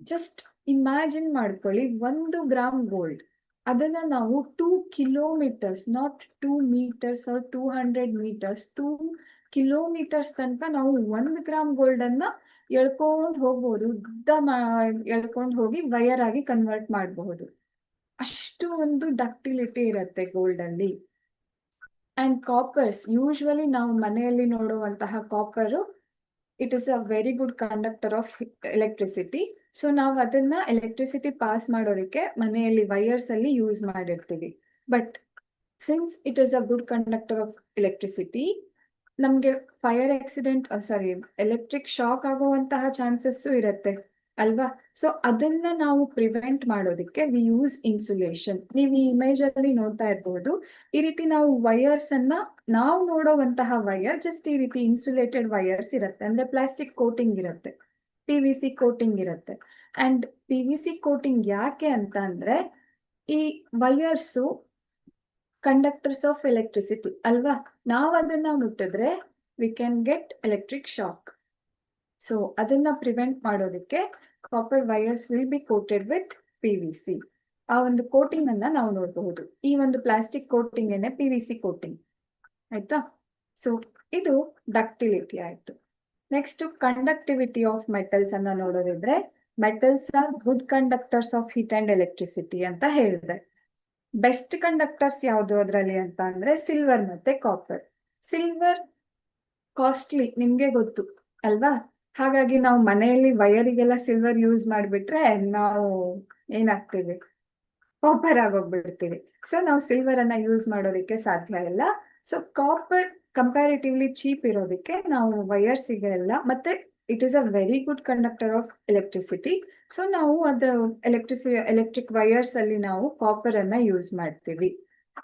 Just imagine ಮಾಡ್ಕೊಳ್ಳಿ, 1 ಗ್ರಾಮ್ ಗೋಲ್ಡ್ ಅದನ್ನ ನಾವು 2 kilometres, not 2 meters or 200 meters, 2 kilometers ತನಕ ನಾವು 1 ಗ್ರಾಮ್ ಗೋಲ್ಡ್ ಅನ್ನ ಎಳ್ಕೊಂಡು ಹೋಗ್ಬೋದು. ಉದ್ದ ಎಳ್ಕೊಂಡು ಹೋಗಿ ವೈರ್ ಆಗಿ ಕನ್ವರ್ಟ್ ಮಾಡಬಹುದು. ಅಷ್ಟು ಒಂದು ಡಕ್ಟಿಲಿಟಿ ಇರುತ್ತೆ ಗೋಲ್ಡ್ ಅಲ್ಲಿ. ಅಂಡ್ ಕಾಪರ್ಸ್, ಯೂಶ್ವಲಿ ನಾವು ಮನೆಯಲ್ಲಿ ನೋಡುವಂತಹ copper it is a very good conductor of electricity. So ನಾವು ಅದನ್ನ ಎಲೆಕ್ಟ್ರಿಸಿಟಿ ಪಾಸ್ ಮಾಡೋದಕ್ಕೆ ಮನೆಯಲ್ಲಿ ವೈರ್ಸ್ ಅಲ್ಲಿ ಯೂಸ್ ಮಾಡಿರ್ತೀವಿ. But since it is a good conductor of electricity, ನಮ್ಗೆ ಫೈರ್ ಆಕ್ಸಿಡೆಂಟ್ ಎಲೆಕ್ಟ್ರಿಕ್ ಶಾಕ್ ಆಗುವಂತಹ ಚಾನ್ಸಸ್ ಇರುತ್ತೆ ಅಲ್ವಾ? ಸೊ ಅದನ್ನ ನಾವು ಪ್ರಿವೆಂಟ್ ಮಾಡೋದಕ್ಕೆ ವಿ ಯೂಸ್ ಇನ್ಸುಲೇಷನ್. ನೀವು ಈ ಇಮೇಜ್ ಅಲ್ಲಿ ನೋಡ್ತಾ ಇರಬಹುದು, ಈ ರೀತಿ ನಾವು ವೈರ್ಸ್ ಅನ್ನ ನಾವು ನೋಡುವಂತಹ ವೈರ್ ಜಸ್ಟ್ ಈ ರೀತಿ ಇನ್ಸುಲೇಟೆಡ್ ವೈರ್ಸ್ ಇರುತ್ತೆ. ಅಂದ್ರೆ ಪ್ಲಾಸ್ಟಿಕ್ ಕೋಟಿಂಗ್ ಇರುತ್ತೆ, PVC ಕೋಟಿಂಗ್ ಇರುತ್ತೆ. ಅಂಡ್ PVC ಕೋಟಿಂಗ್ ಯಾಕೆ ಅಂತ ಅಂದ್ರೆ ಈ ವೈರ್ಸು ಕಂಡಕ್ಟರ್ಸ್ ಆಫ್ ಎಲೆಕ್ಟ್ರಿಸಿಟಿ ಅಲ್ವಾ? ನಾವು ಅದನ್ನ ಮುಟ್ಟಿದ್ರೆ we can get electric shock. So ಅದನ್ನ ಪ್ರಿವೆಂಟ್ ಮಾಡೋದಕ್ಕೆ copper wires will be coated with PVC. ಆ ಒಂದು ಕೋಟಿಂಗ್ ಅನ್ನ ನಾವು ನೋಡಬಹುದು. ಈ ಒಂದು ಪ್ಲಾಸ್ಟಿಕ್ ಕೋಟಿಂಗ್ ಏನೇ PVC ಕೋಟಿಂಗ್. ಆಯ್ತಾ? ಸೊ ಇದು ಡಕ್ಟಿಲಿಟಿ ಆಯ್ತು. ನೆಕ್ಸ್ಟ್ ಕಂಡಕ್ಟಿವಿಟಿ ಆಫ್ ಮೆಟಲ್ಸ್ ಅನ್ನ ನೋಡೋದಿದ್ರೆ, metals are good conductors of heat and electricity ಅಂತ ಹೇಳಿದೆ. ಬೆಸ್ಟ್ ಕಂಡಕ್ಟರ್ಸ್ ಯಾವುದು ಅದರಲ್ಲಿ ಅಂತ ಅಂದ್ರೆ ಸಿಲ್ವರ್ ಮತ್ತೆ ಕಾಪರ್. ಸಿಲ್ವರ್ ಕಾಸ್ಟ್ಲಿ, ನಿಮ್ಗೆ ಗೊತ್ತು ಅಲ್ವಾ? ಹಾಗಾಗಿ ನಾವು ಮನೆಯಲ್ಲಿ ವೈರಿಗೆಲ್ಲ ಸಿಲ್ವರ್ ಯೂಸ್ ಮಾಡಿಬಿಟ್ರೆ ನಾವು ಏನಾಗ್ತೀವಿ, ಕಾಪರ್ ಆಗೋಗ್ಬಿಡ್ತೀವಿ. ಸೊ ನಾವು ಸಿಲ್ವರ್ ಅನ್ನ ಯೂಸ್ ಮಾಡೋದಕ್ಕೆ ಸಾಧ್ಯ ಇಲ್ಲ. ಸೊ ಕಾಪರ್ ಕಂಪ್ಯಾರಿಟಿವ್ಲಿ ಚೀಪ್ ಇರೋದಕ್ಕೆ ನಾವು ವೈರ್ಸಿಗೆಲ್ಲ, ಮತ್ತೆ it is a very good conductor of electricity. So ನಾವು ಅದು ಎಲೆಕ್ಟ್ರಿಕ್ ವೈರ್ಸ್ ಅಲ್ಲಿ ನಾವು ಕಾಪರ್ ಅನ್ನ ಯೂಸ್ ಮಾಡ್ತೀವಿ.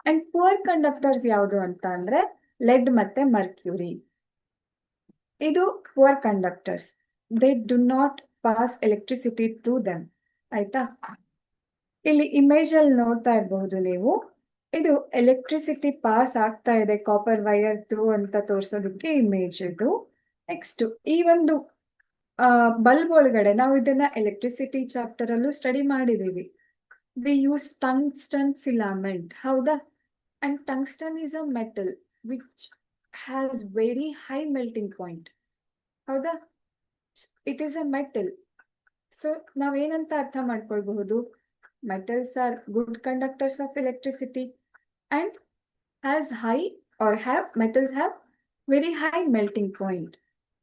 ಅಂಡ್ ಪುವರ್ ಕಂಡಕ್ಟರ್ಸ್ ಯಾವುದು ಅಂತ ಅಂದ್ರೆ ಲೆಡ್ ಮತ್ತೆ ಮರ್ಕ್ಯೂರಿ. ಇದು poor conductors, they do not pass electricity to them. ಆಯ್ತಾ? ಇಲ್ಲಿ ಇಮೇಜ್ ಅಲ್ಲಿ ನೋಡ್ತಾ ಇರಬಹುದು ನೀವು, ಇದು ಎಲೆಕ್ಟ್ರಿಸಿಟಿ ಪಾಸ್ ಆಗ್ತಾ ಇದೆ ಕಾಪರ್ ವೈರ್ ಥ್ರೂ ಅಂತ ತೋರಿಸೋದಕ್ಕೆ ಇಮೇಜ್ ಇದು. ನೆಕ್ಸ್ಟ್ ಈ ಒಂದು ಬಲ್ಬ್ ಒಳಗಡೆ ನಾವು ಇದನ್ನ ಎಲೆಕ್ಟ್ರಿಸಿಟಿ ಚಾಪ್ಟರ್ ಅಲ್ಲೂ ಸ್ಟಡಿ ಮಾಡಿದೀವಿ. ವಿ ಯೂಸ್ ಟಂಗ್ಸ್ಟನ್ ಫಿಲಾಮೆಂಟ್, ಹೌದಾ? And tungsten is a metal which has very high melting point, ಹೌದಾ? It is a metal. So ನಾವೇನಂತ ಅರ್ಥ ಮಾಡ್ಕೊಳ್ಬಹುದು? Metals are good conductors of electricity and has high or have metals have very high melting point,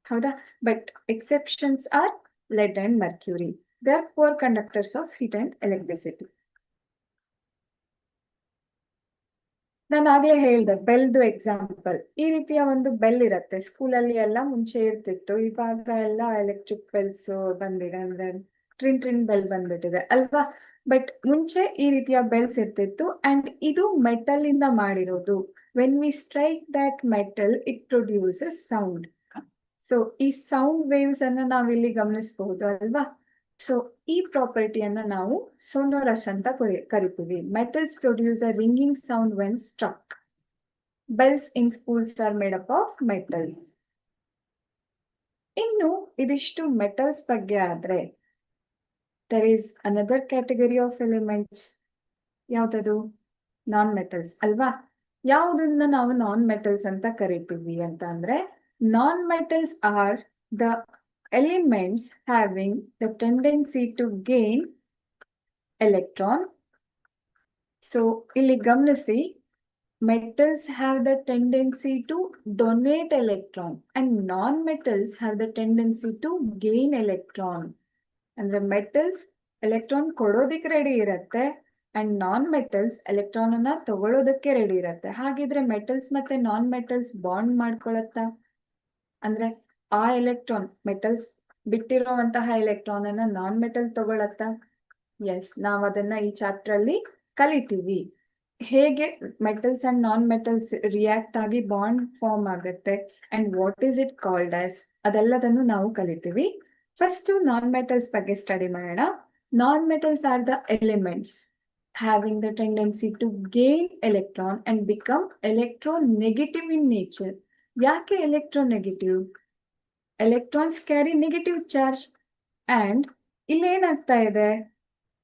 howda? But exceptions are lead and mercury. They are poor conductors of heat and electricity. ನಾನು ಆಗ್ಲೇ ಹೇಳ್ದೆ ಬೆಲ್ದು ಎಕ್ಸಾಂಪಲ್. ಈ ರೀತಿಯ ಒಂದು ಬೆಲ್ ಇರುತ್ತೆ, ಸ್ಕೂಲಲ್ಲಿ ಎಲ್ಲ ಮುಂಚೆ ಇರ್ತಿತ್ತು, ಇವಾಗ ಎಲ್ಲ ಎಲೆಕ್ಟ್ರಿಕ್ ಬೆಲ್ಸ್ ಬಂದಿದೆ, ಅಂದ್ರೆ ಟ್ರಿನ್ ಬೆಲ್ ಬಂದ್ಬಿಟ್ಟಿದೆ ಅಲ್ವಾ? ಬಟ್ ಮುಂಚೆ ಈ ರೀತಿಯ ಬೆಲ್ಸ್ ಇರ್ತಿತ್ತು ಅಂಡ್ ಇದು ಮೆಟಲ್ ಇಂದ ಮಾಡಿರೋದು. When we strike that metal it produces sound. So ಈ ಸೌಂಡ್ ವೇವ್ಸ್ ಅನ್ನ ನಾವಿಲ್ಲಿ ಗಮನಿಸಬಹುದು ಅಲ್ವಾ? ಸೊ ಈ ಪ್ರಾಪರ್ಟಿಯನ್ನ ನಾವು ಸೋನೋರಸ್ ಅಂತ ಕರಿತೀವಿ. Metals produce a ringing sound when struck. Bells in schools are made up of metals. ಇನ್ನು ಇದಿಷ್ಟು ಮೆಟಲ್ಸ್ ಬಗ್ಗೆ ಆದ್ರೆ there is another category of elements. ಯಾವ್ದದು? ನಾನ್ ಮೆಟಲ್ಸ್ ಅಲ್ವಾ? ಯಾವುದನ್ನ ನಾವು ನಾನ್ ಮೆಟಲ್ಸ್ ಅಂತ ಕರಿತೀವಿ ಅಂತ ಅಂದ್ರೆ, non metals are the elements having the tendency to gain electron. So ಇಲ್ಲಿ ಗಮನಿಸಿ, metals have the tendency to donate electron and non-metals have the tendency to gain electron. ಅಂದ್ರೆ ಮೆಟಲ್ಸ್ ಎಲೆಕ್ಟ್ರಾನ್ ಕೊಡೋದಿಕ್ಕೆ ರೆಡಿ ಇರತ್ತೆ ಅಂಡ್ ನಾನ್ ಮೆಟಲ್ಸ್ ಎಲೆಕ್ಟ್ರಾನ್ ಅನ್ನ ತಗೊಳ್ಳೋದಕ್ಕೆ ರೆಡಿ ಇರತ್ತೆ. ಹಾಗಿದ್ರೆ ಮೆಟಲ್ಸ್ ಮತ್ತೆ ನಾನ್ ಮೆಟಲ್ಸ್ ಬಾಂಡ್ ಮಾಡ್ಕೊಳತ್ತಾ? ಅಂದ್ರೆ ಆ ಎಲೆಕ್ಟ್ರಾನ್, ಮೆಟಲ್ಸ್ ಬಿಟ್ಟಿರುವಂತಹ ಎಲೆಕ್ಟ್ರಾನ್ ಅನ್ನ ನಾನ್ ಮೆಟಲ್ ತಗೊಳತ್ತಾ? ಎಸ್, ನಾವ್ ಅದನ್ನ ಈ ಚಾಪ್ಟರ್ ಅಲ್ಲಿ ಕಲಿತೀವಿ. ಹೇಗೆ metals and non metals react ಆಗಿ ಬಾಂಡ್ ಫಾರ್ಮ್ ಆಗುತ್ತೆ and what is it called as, ಅದೆಲ್ಲದನ್ನು ನಾವು ಕಲಿತೀವಿ. ಫಸ್ಟ್ ನಾನ್ ಮೆಟಲ್ಸ್ ಬಗ್ಗೆ ಸ್ಟಡಿ ಮಾಡೋಣ. Non metals are the elements having the tendency to gain electron and become electronegative in nature. ಯಾಕೆ electronegative? Electrons carry negative charge and ಇಲ್ಲೇನಾಗ್ತಾ ಇದೆ?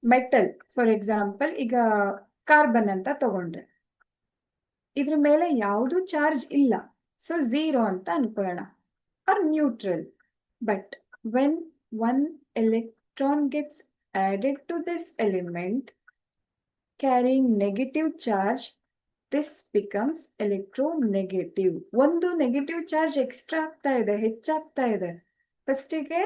ಮೆಟಲ್ ಫಾರ್ ಎಕ್ಸಾಂಪಲ್, ಈಗ ಕಾರ್ಬನ್ ಅಂತ ತಗೊಂಡ್ರೆ ಇದ್ರ ಮೇಲೆ ಯಾವುದು ಚಾರ್ಜ್ ಇಲ್ಲ, ಸೊ ಝೀರೋ ಅಂತ ಅನ್ಕೊಳ್ಳೋಣ, or neutral. But when one electron gets added to this element carrying negative charge, this becomes electronegative. ಒಂದು ನೆಗೆಟಿವ್ ಚಾರ್ಜ್ ಎಕ್ಸ್ಟ್ರಾ ಆಗ್ತಾ ಇದೆ, ಹೆಚ್ಚಾಗ್ತಾ ಇದೆ. ಫಸ್ಟಿಗೆ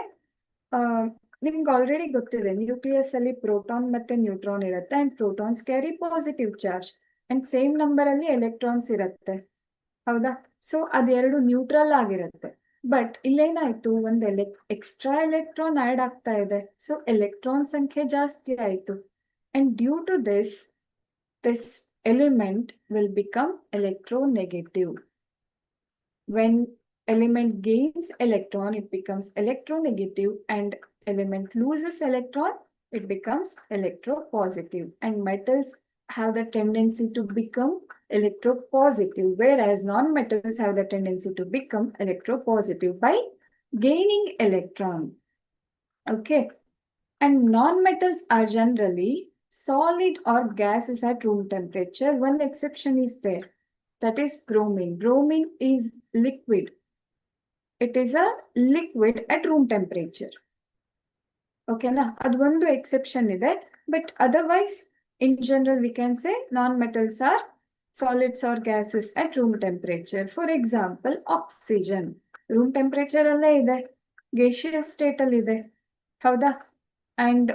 ನಿಮ್ಗೆ ಆಲ್ರೆಡಿ ಗೊತ್ತಿದೆ, ನ್ಯೂಕ್ಲಿಯಸ್ ಅಲ್ಲಿ ಪ್ರೋಟಾನ್ ಮತ್ತೆ ನ್ಯೂಟ್ರಾನ್ ಇರುತ್ತೆ and protons carry positive charge and same number ಅಲ್ಲಿ ಎಲೆಕ್ಟ್ರಾನ್ಸ್ ಇರುತ್ತೆ, ಹೌದಾ? ಸೊ ಅದೆರಡು ನ್ಯೂಟ್ರಲ್ ಆಗಿರುತ್ತೆ. ಬಟ್ ಇಲ್ಲೇನಾಯ್ತು, ಒಂದು ಎಕ್ಸ್ಟ್ರಾ ಎಲೆಕ್ಟ್ರಾನ್ ಆಡ್ ಆಗ್ತಾ ಇದೆ, ಸೊ ಎಲೆಕ್ಟ್ರಾನ್ ಸಂಖ್ಯೆ ಜಾಸ್ತಿ ಆಯ್ತು. And due to this element will become electronegative. When element gains electron, it becomes electronegative, and element loses electron, it becomes electropositive. And metals have the tendency to become electropositive, whereas non-metals have the tendency to become electropositive by gaining electron. Okay. And non-metals are generally solid or gases at room temperature. One exception is there, that is bromine. Bromine is liquid. It is a liquid at room temperature. Okay na? Ad one exception ide, but otherwise in general we can say non-metals are solids or gases at room temperature. For example, oxygen room temperature alle ide, gaseous state alli ide, hauda? And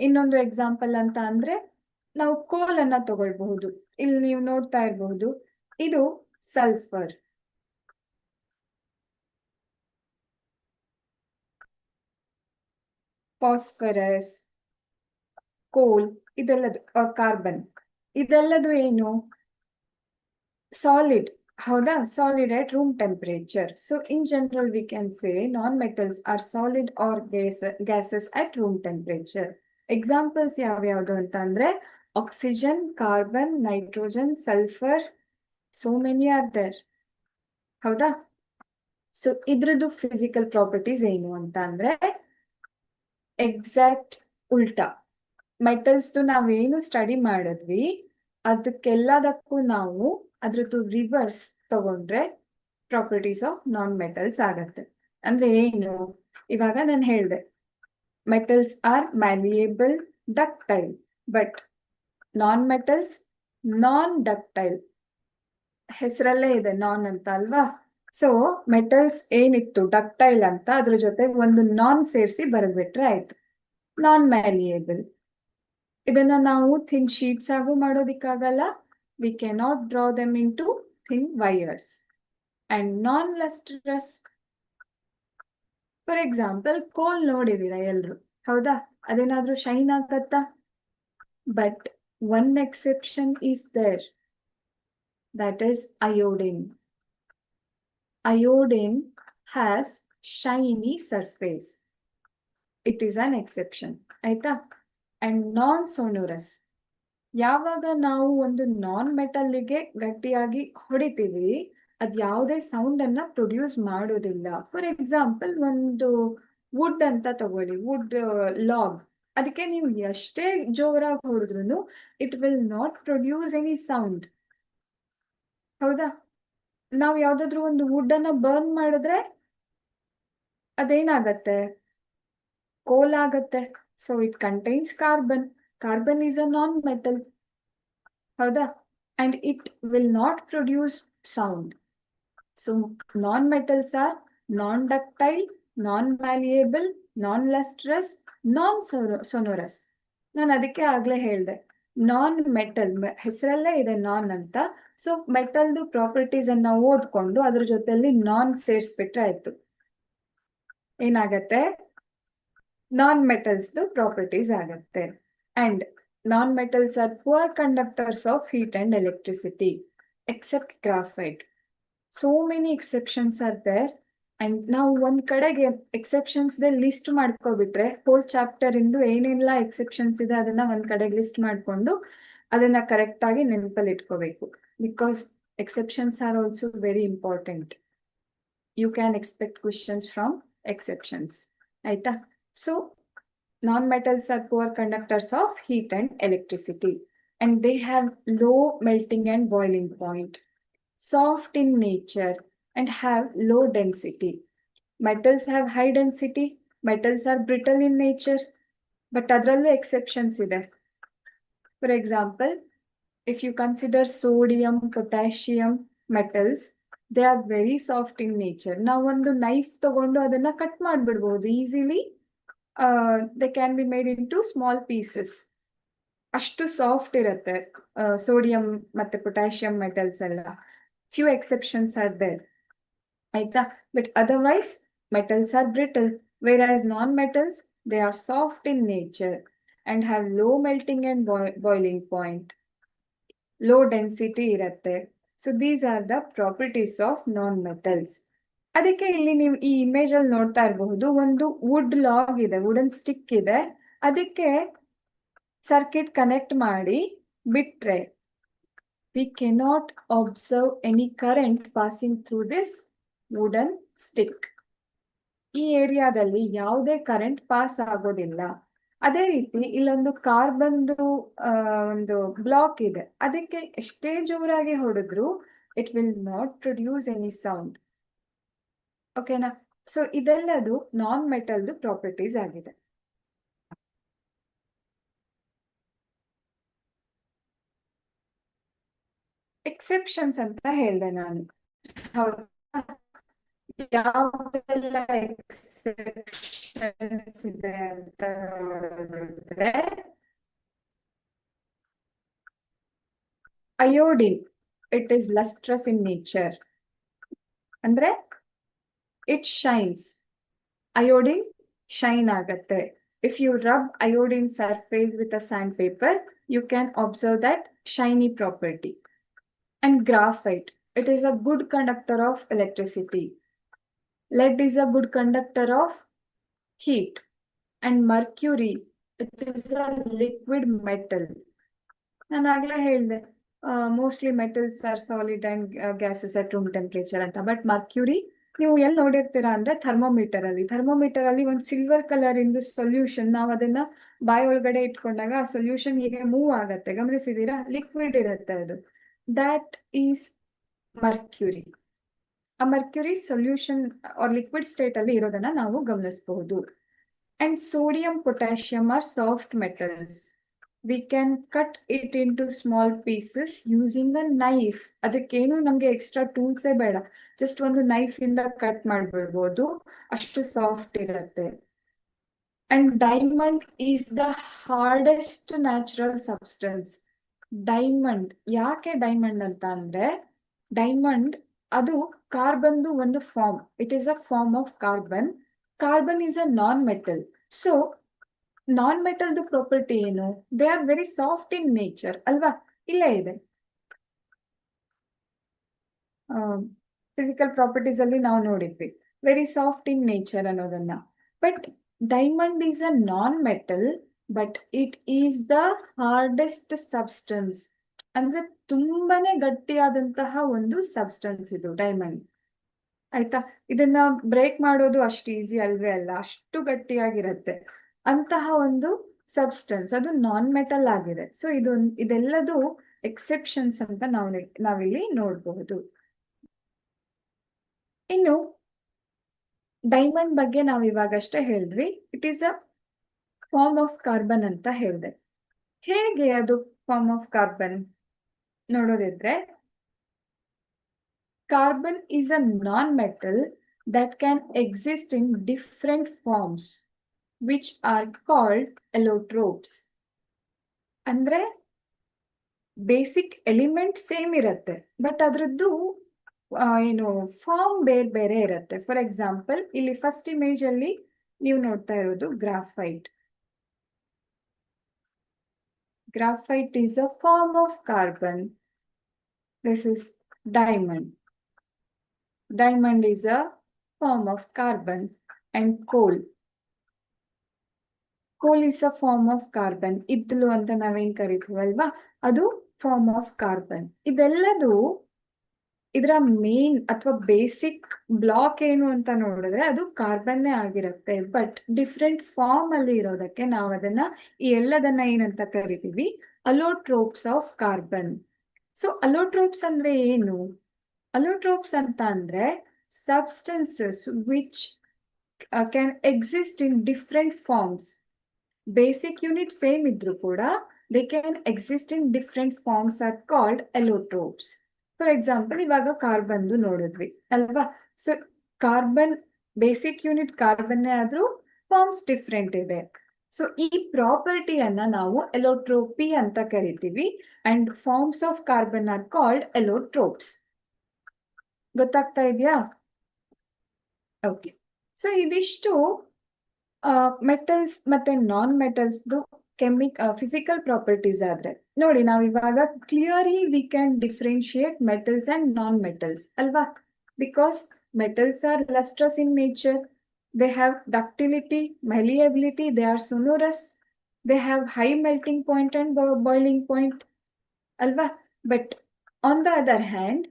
ಇನ್ನೊಂದು ಎಕ್ಸಾಂಪಲ್ ಅಂತ ಅಂದ್ರೆ ನಾವು ಕೋಲ್ ಅನ್ನ ತಗೊಳ್ಬಹುದು. ಇಲ್ಲಿ ನೀವು ನೋಡ್ತಾ ಇರಬಹುದು, ಇದು ಸಲ್ಫರ್. ಫಾಸ್ಫರಸ್, ಕೋಲ್, ಇದೆಲ್ಲದು ಕಾರ್ಬನ್, ಇದೆಲ್ಲದು ಏನು? ಸಾಲಿಡ್, ಹೌದಾ? Solid at room temperature. So in general we can say non-metals are solid or gases at room temperature. Examples ಯಾವ್ಯಾವುದು ಅಂತ ಅಂದ್ರೆ oxygen, carbon, nitrogen, sulphur, so many are there, ಹೌದಾ? ಸೊ ಇದ್ರದ್ದು ಫಿಸಿಕಲ್ ಪ್ರಾಪರ್ಟೀಸ್ ಏನು ಅಂತ ಅಂದ್ರೆ ಎಕ್ಸಾಕ್ಟ್ ಉಲ್ಟಾ. ಮೆಟಲ್ಸ್ದು ನಾವೇನು ಸ್ಟಡಿ ಮಾಡಿದ್ವಿ ಅದಕ್ಕೆಲ್ಲದಕ್ಕೂ ನಾವು ಅದ್ರದ್ದು ರಿವರ್ಸ್ ತಗೊಂಡ್ರೆ ಪ್ರಾಪರ್ಟೀಸ್ ಆಫ್ ನಾನ್ ಮೆಟಲ್ಸ್ ಆಗತ್ತೆ. ಅಂದ್ರೆ ಏನು? ಇವಾಗ ನಾನು ಹೇಳಿದೆ metals are malleable, ductile, but non metals non ductile. ಹೆಸರಲ್ಲೇ ಇದೆ ನಾನ್ ಅಂತ ಅಲ್ವಾ? ಸೊ ಮೆಟಲ್ಸ್ ಏನಿತ್ತು ಡಕ್ಟೈಲ್ ಅಂತ ಅದ್ರ ಜೊತೆ ಒಂದು ನಾನ್ ಸೇರಿಸಿ ಬರೆದ್ಬಿಟ್ರೆ ಆಯ್ತು, ನಾನ್ ಮ್ಯಾಲಿಯೇಬಲ್. ಇದನ್ನ ನಾವು ಥಿನ್ ಶೀಟ್ಸ್ ಆಗು ಮಾಡೋದಿಕ್ಕಾಗಲ್ಲ. We cannot draw them into thin wires. And non lustrous, for example coal ನೋಡಿದೀರಾ ಎಲ್ರು, ಹೌದಾ? ಅದೇನಾದ್ರೂ ಶೈನ್ ಆಗತ್ತಾ? But one exception is there, that is iodine. Iodine has shiny surface. It is an exception. ಆಯ್ತಾ? And non sonorous. ಯಾವಾಗ ನಾವು ಒಂದು ನಾನ್ ಮೆಟಲ್ಗೆ ಗಟ್ಟಿಯಾಗಿ ಹೊಡಿತೀವಿ ಅದು ಯಾವುದೇ ಸೌಂಡ್ ಅನ್ನ ಪ್ರೊಡ್ಯೂಸ್ ಮಾಡೋದಿಲ್ಲ. ಫಾರ್ ಎಕ್ಸಾಂಪಲ್ ಒಂದು ವುಡ್ ಅಂತ ತಗೊಳ್ಳಿ, ವುಡ್ ಲಾಗ್. ಅದಕ್ಕೆ ನೀವು ಎಷ್ಟೇ ಜೋರಾಗಿ ಹೊಡೆದ್ರು it will not produce any sound, ಹೌದಾ? ನಾವು ಯಾವ್ದಾದ್ರು ಒಂದು ವುಡ್ ಅನ್ನ ಬರ್ನ್ ಮಾಡಿದ್ರೆ ಅದೇನಾಗತ್ತೆ? ಕೋಲ್ ಆಗತ್ತೆ. So it contains carbon. Carbon is a non metal, ಹೌದಾ? And it will not produce sound. So non metals are non ductile, non malleable, non lustrous, non sonorous. ನಾನು ಅದಕ್ಕೆ ಆಗ್ಲೇ ಹೇಳ್ದೆ ನಾನ್ ಮೆಟಲ್, ಹೆಸರಲ್ಲೇ ಇದೆ ನಾನ್ ಅಂತ. ಸೊ ಮೆಟಲ್ದು ಪ್ರಾಪರ್ಟೀಸ್ ಅನ್ನ ಓದ್ಕೊಂಡು ಅದ್ರ ಜೊತೆಲಿ ನಾನ್ ಸೇರಿಸ್ಬಿಟ್ರೆ ಆಯ್ತು. ಏನಾಗತ್ತೆ? ನಾನ್ ಮೆಟಲ್ಸ್ದು ಪ್ರಾಪರ್ಟೀಸ್ ಆಗತ್ತೆ. And non metals are poor conductors of heat and electricity except graphite. So many exceptions are there. And ನಾವು ಒಂದ್ ಕಡೆಗೆ ಎಕ್ಸೆಪ್ಷನ್ಸ್ ಲಿಸ್ಟ್ ಮಾಡ್ಕೊಬಿಟ್ರೆ ಹೋಲ್ ಚಾಪ್ಟರ್ ಇಂದು ಏನೆಲ್ಲ ಎಕ್ಸೆಪ್ಷನ್ಸ್ ಇದೆ ಅದನ್ನ ಒಂದ್ ಕಡೆಗೆ ಲಿಸ್ಟ್ ಮಾಡ್ಕೊಂಡು ಅದನ್ನ ಕರೆಕ್ಟ್ ಆಗಿ ನೆನಪಲ್ಲಿ ಇಟ್ಕೋಬೇಕು. Because exceptions are also very important. You can expect questions from exceptions. ಆಯ್ತಾ? So non metals are poor conductors of heat and electricity and they have low melting and boiling point, soft in nature and have low density. Metals have high density. Metals are brittle in nature. But adrallu exceptions ide. For example, if you consider sodium, potassium metals, they are very soft in nature. Now ಒಂದು knife ತಗೊಂಡು ಅದನ್ನ ಕಟ್ ಮಾಡ್ಬಿಡ್ಬೋದು easily. They can be made into small pieces. ಅಷ್ಟು ಸಾಫ್ಟ್ ಇರುತ್ತೆ ಸೋಡಿಯಂ ಮತ್ತೆ ಪೊಟ್ಯಾಷಿಯಂ ಮೆಟಲ್ಸ್ ಎಲ್ಲ. Few exceptions are there. Aita? But otherwise, metals are brittle, whereas non-metals, they are soft in nature and have low melting and boiling point. Low density iratte. So these are the properties of non-metals. ಅದಕ್ಕೆ ಇಲ್ಲಿ ನೀವು ಈ ಇಮೇಜ್ ಅಲ್ಲಿ ನೋಡ್ತಾ ಇರಬಹುದು, ಒಂದು ವುಡ್ ಲಾಗ್ ಇದೆ, ವುಡನ್ ಸ್ಟಿಕ್ ಇದೆ. ಅದಕ್ಕೆ ಸರ್ಕ್ಯೂಟ್ ಕನೆಕ್ಟ್ ಮಾಡಿ ಬಿಟ್ರೆ we cannot observe any current passing through this wooden stick. ಈ ಏರಿಯಾದಲ್ಲಿ ಯಾವುದೇ ಕರೆಂಟ್ ಪಾಸ್ ಆಗೋದಿಲ್ಲ. ಅದೇ ರೀತಿ ಇಲ್ಲೊಂದು ಕಾರ್ಬನ್ದು ಒಂದು ಬ್ಲಾಕ್ ಇದೆ, ಅದಕ್ಕೆ ಎಷ್ಟೇ ಜೋರಾಗಿ ಹೊಡೆದ್ರು it will not produce any sound. ಓಕೆನಾ? ಸೊ ಇದೆಲ್ಲದು ನಾನ್ ಮೆಟಲ್ದು ಪ್ರಾಪರ್ಟೀಸ್ ಆಗಿದೆ. ಎಕ್ಸೆಪ್ಷನ್ಸ್ ಅಂತ ಹೇಳಿದೆ ನಾನು, ಹೌದಾ? ಯಾವೆಲ್ಲ ಎಕ್ಸೆಪ್ಷನ್ಸ್ ಇದೆ ಅಂತ ನೋಡಿದ್ರೆ, iodine it is lustrous in nature, ಅಂದ್ರೆ ಇಟ್ ಶೈನ್ಸ್. ಅಯೋಡಿನ್ ಶೈನ್ ಆಗತ್ತೆ. If you rub iodine surface with a sand paper you can observe that shiny property. And graphite, it is a good conductor of electricity. Lead is a good conductor of heat. And mercury, it is a liquid metal. ನಾನು ಆಗಲೇ ಹೇಳಿದೆ mostly metals are solid and gases at room temperature ಅಂತ. But mercury ನೀವು ಎಲ್ಲಿ ನೋಡಿರ್ತೀರಾ ಅಂದ್ರೆ ಥರ್ಮೋಮೀಟರ್ ಅಲ್ಲಿ ಒಂದು ಸಿಲ್ವರ್ ಕಲರ್ ಇಂದು ಸೊಲ್ಯೂಷನ್, ನಾವು ಅದನ್ನ ಬಾಯಿ ಒಳಗಡೆ ಇಟ್ಕೊಂಡಾಗ ಆ ಸೊಲ್ಯೂಷನ್ ಹೀಗೆ ಮೂವ್ ಆಗತ್ತೆ, ಗಮನಿಸಿದೀರಾ? ಲಿಕ್ವಿಡ್ ಇರುತ್ತೆ ಅದು. That is mercury. ಆ mercury solution or liquid state ಅಲ್ಲಿ ಇರೋದನ್ನ ನಾವು ಗಮನಿಸಬಹುದು. And sodium, potassium are soft metals. We can cut it into small pieces using a knife. ಅದಕ್ಕೇನು ನಮ್ಗೆ ಎಕ್ಸ್ಟ್ರಾ ಟೂಲ್ಸೇ ಬೇಡ, ಜಸ್ಟ್ ಒಂದು ನೈಫ್ ಇಂದ ಕಟ್ ಮಾಡ್ಬಿಡ್ಬೋದು, ಅಷ್ಟು ಸಾಫ್ಟ್ ಇರುತ್ತೆ. And diamond is the hardest natural substance. Diamond ಯಾಕೆ ಡೈಮಂಡ್ ಅಂತ ಅಂದ್ರೆ, ಡೈಮಂಡ್ ಅದು ಕಾರ್ಬನ್ದು ಒಂದು form. It is a form of carbon. Carbon is a non metal. So non ಮೆಟಲ್ದು ಪ್ರಾಪರ್ಟಿ ಏನು? They are very soft in nature ಅಲ್ವಾ? ಇಲ್ಲೇ ಇದೆ ಫಿಸಿಕಲ್ ಪ್ರಾಪರ್ಟೀಸ್ ಅಲ್ಲಿ ನಾವು ನೋಡಿದ್ವಿ, ವೆರಿ ಸಾಫ್ಟ್ ಇನ್ ನೇಚರ್ ಅನ್ನೋದನ್ನ. But diamond is a non metal, but it is the hardest substance. ಅಂದ್ರೆ ತುಂಬಾನೇ ಗಟ್ಟಿಯಾದಂತಹ ಒಂದು ಸಬ್ಸ್ಟೆನ್ಸ್ ಇದು ಡೈಮಂಡ್. ಆಯ್ತಾ? ಇದನ್ನ ಬ್ರೇಕ್ ಮಾಡೋದು ಅಷ್ಟು ಈಸಿ ಅಲ್ವೇ ಅಲ್ಲ, ಅಷ್ಟು ಗಟ್ಟಿಯಾಗಿರುತ್ತೆ ಅಂತಹ ಒಂದು ಸಬ್ಸ್ಟೆನ್ಸ್. ಅದು ನಾನ್ ಮೆಟಲ್ ಆಗಿದೆ. ಸೊ ಇದೆಲ್ಲದು ಎಕ್ಸೆಪ್ಷನ್ಸ್ ಅಂತ ನಾವಿಲ್ಲಿ ನೋಡಬಹುದು. ಇನ್ನು ಡೈಮಂಡ್ ಬಗ್ಗೆ ನಾವು ಇವಾಗಷ್ಟೇ ಹೇಳಿದ್ವಿ, it is a form of carbon ಅಂತ ಹೇಳಿದೆ. ಹೇಗೆ ಅದು ಫಾರ್ಮ್ ಆಫ್ ಕಾರ್ಬನ್ ನೋಡೋದಿದ್ರೆ, carbon is a non-metal that can exist in different forms, which are called allotropes. ಅಂದ್ರೆ ಬೇಸಿಕ್ ಎಲಿಮೆಂಟ್ ಸೇಮ್ ಇರುತ್ತೆ, ಬಟ್ ಅದ್ರದ್ದು ಏನು ಫಾರ್ಮ್ ಬೇರೆ ಬೇರೆ ಇರುತ್ತೆ. ಫಾರ್ ಎಕ್ಸಾಂಪಲ್, ಇಲ್ಲಿ ಫಸ್ಟ್ ಇಮೇಜ್ ಅಲ್ಲಿ ನೀವು ನೋಡ್ತಾ ಇರೋದು graphite. Graphite is a form of carbon. This is diamond. Diamond is a form of carbon. And coal. Coal is a form of carbon. ಇದ್ಲು ಅಂತ ನಾವೇನ್ ಕರಿತೀವಲ್ವಾ, ಅದು ಫಾರ್ಮ್ ಆಫ್ ಕಾರ್ಬನ್. ಇದೆಲ್ಲದು ಇದರ ಮೇನ್ ಅಥವಾ ಬೇಸಿಕ್ ಬ್ಲಾಕ್ ಏನು ಅಂತ ನೋಡಿದ್ರೆ ಅದು ಕಾರ್ಬನ್ನೇ ಆಗಿರುತ್ತೆ. ಬಟ್ ಡಿಫ್ರೆಂಟ್ ಫಾರ್ಮ್ ಅಲ್ಲಿ ಇರೋದಕ್ಕೆ ನಾವು ಅದನ್ನ ಈ ಎಲ್ಲದನ್ನ ಏನಂತ ಕರಿತೀವಿ? ಅಲೋಟ್ರೋಪ್ಸ್ ಆಫ್ ಕಾರ್ಬನ್. ಸೊ ಅಲೋಟ್ರೋಪ್ಸ್ ಅಂದ್ರೆ ಏನು? ಅಲೋಟ್ರೋಪ್ಸ್ ಅಂತ ಅಂದ್ರೆ substances which can exist in different forms. Basic unit same idru kuda they can exist in different forms are called allotropes. For example, ivaga carbon du nodidvi alva. So carbon basic unit carbon adru forms different ide. So ee property anna ನಾವು allotropy anta ಕರಿತೀವಿ, and forms of carbon are called allotropes. ಗೊತ್ತಾಗ್ತಾ ಇದೆಯಾ? ಓಕೆ. ಸೊ ಇದಿಷ್ಟು ಮೆಟಲ್ಸ್ ಮತ್ತೆ ನಾನ್ ಮೆಟಲ್ಸ್ದು ಫಿಸಿಕಲ್ ಪ್ರಾಪರ್ಟೀಸ್ ಆದ್ರೆ, ನೋಡಿ ನಾವು ಇವಾಗ clearly we can differentiate metals and non metals ಅಲ್ವಾ? Because metals are lustrous in nature, they have ductility, malleability, they are sonorous, they have high melting point and boiling point ಅಲ್ವಾ? But on the other hand,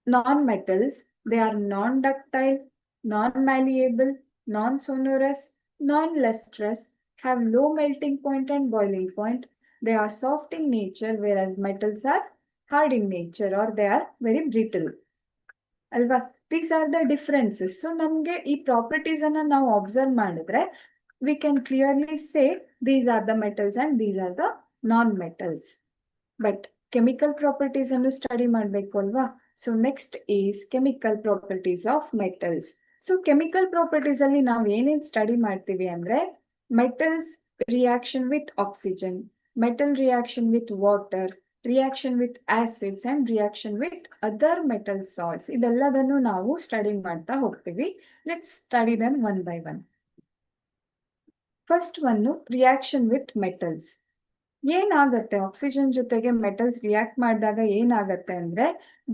non-metals, they are non-ductile, non-malleable, non-sonorous, non-lustrous, have low melting point and boiling point. They are soft in nature, whereas metals are hard in nature, or they are very brittle. Alva? These are the differences. So, namge ee properties anna now observe madidre, we can clearly say these are the metals and these are the non-metals. But chemical properties annu study madbeku alva? So next is chemical properties of metals. So chemical properties alli ನಾವು ಏನೇನು ಸ್ಟಡಿ ಮಾಡ್ತೀವಿ ಅಂದ್ರೆ, metals reaction with oxygen, metal reaction with water, reaction with acids and reaction with other metal salts. ಇದೆಲ್ಲದನ್ನು ನಾವು ಸ್ಟಡಿ ಮಾಡ್ತಾ ಹೋಗ್ತೀವಿ. Let's study them one by one. First one, reaction with metals. ಏನಾಗತ್ತೆ ಆಕ್ಸಿಜನ್ ಜೊತೆಗೆ ಮೆಟಲ್ಸ್ ರಿಯಾಕ್ಟ್ ಮಾಡಿದಾಗ ಏನಾಗತ್ತೆ ಅಂದ್ರೆ,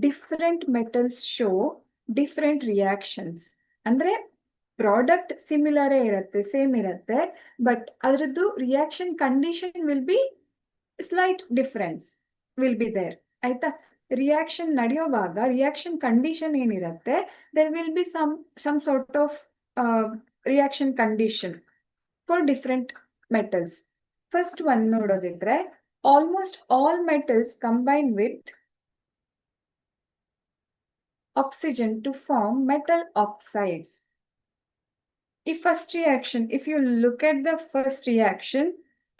different metals show different reactions. ಅಂದ್ರೆ ಪ್ರಾಡಕ್ಟ್ ಸಿಮಿಲರೇ ಇರುತ್ತೆ, ಸೇಮ್ ಇರುತ್ತೆ, ಬಟ್ ಅದರದ್ದು reaction condition will be slight difference will be there. ಆಯ್ತಾ? ರಿಯಾಕ್ಷನ್ ನಡೆಯುವಾಗ ರಿಯಾಕ್ಷನ್ ಕಂಡೀಷನ್ ಏನಿರುತ್ತೆ, there will be some sort of reaction condition for different metals. First one ನೋಡೋದಿದ್ರೆ, almost all metals combine with oxygen to form metal oxides. If you look at the first reaction,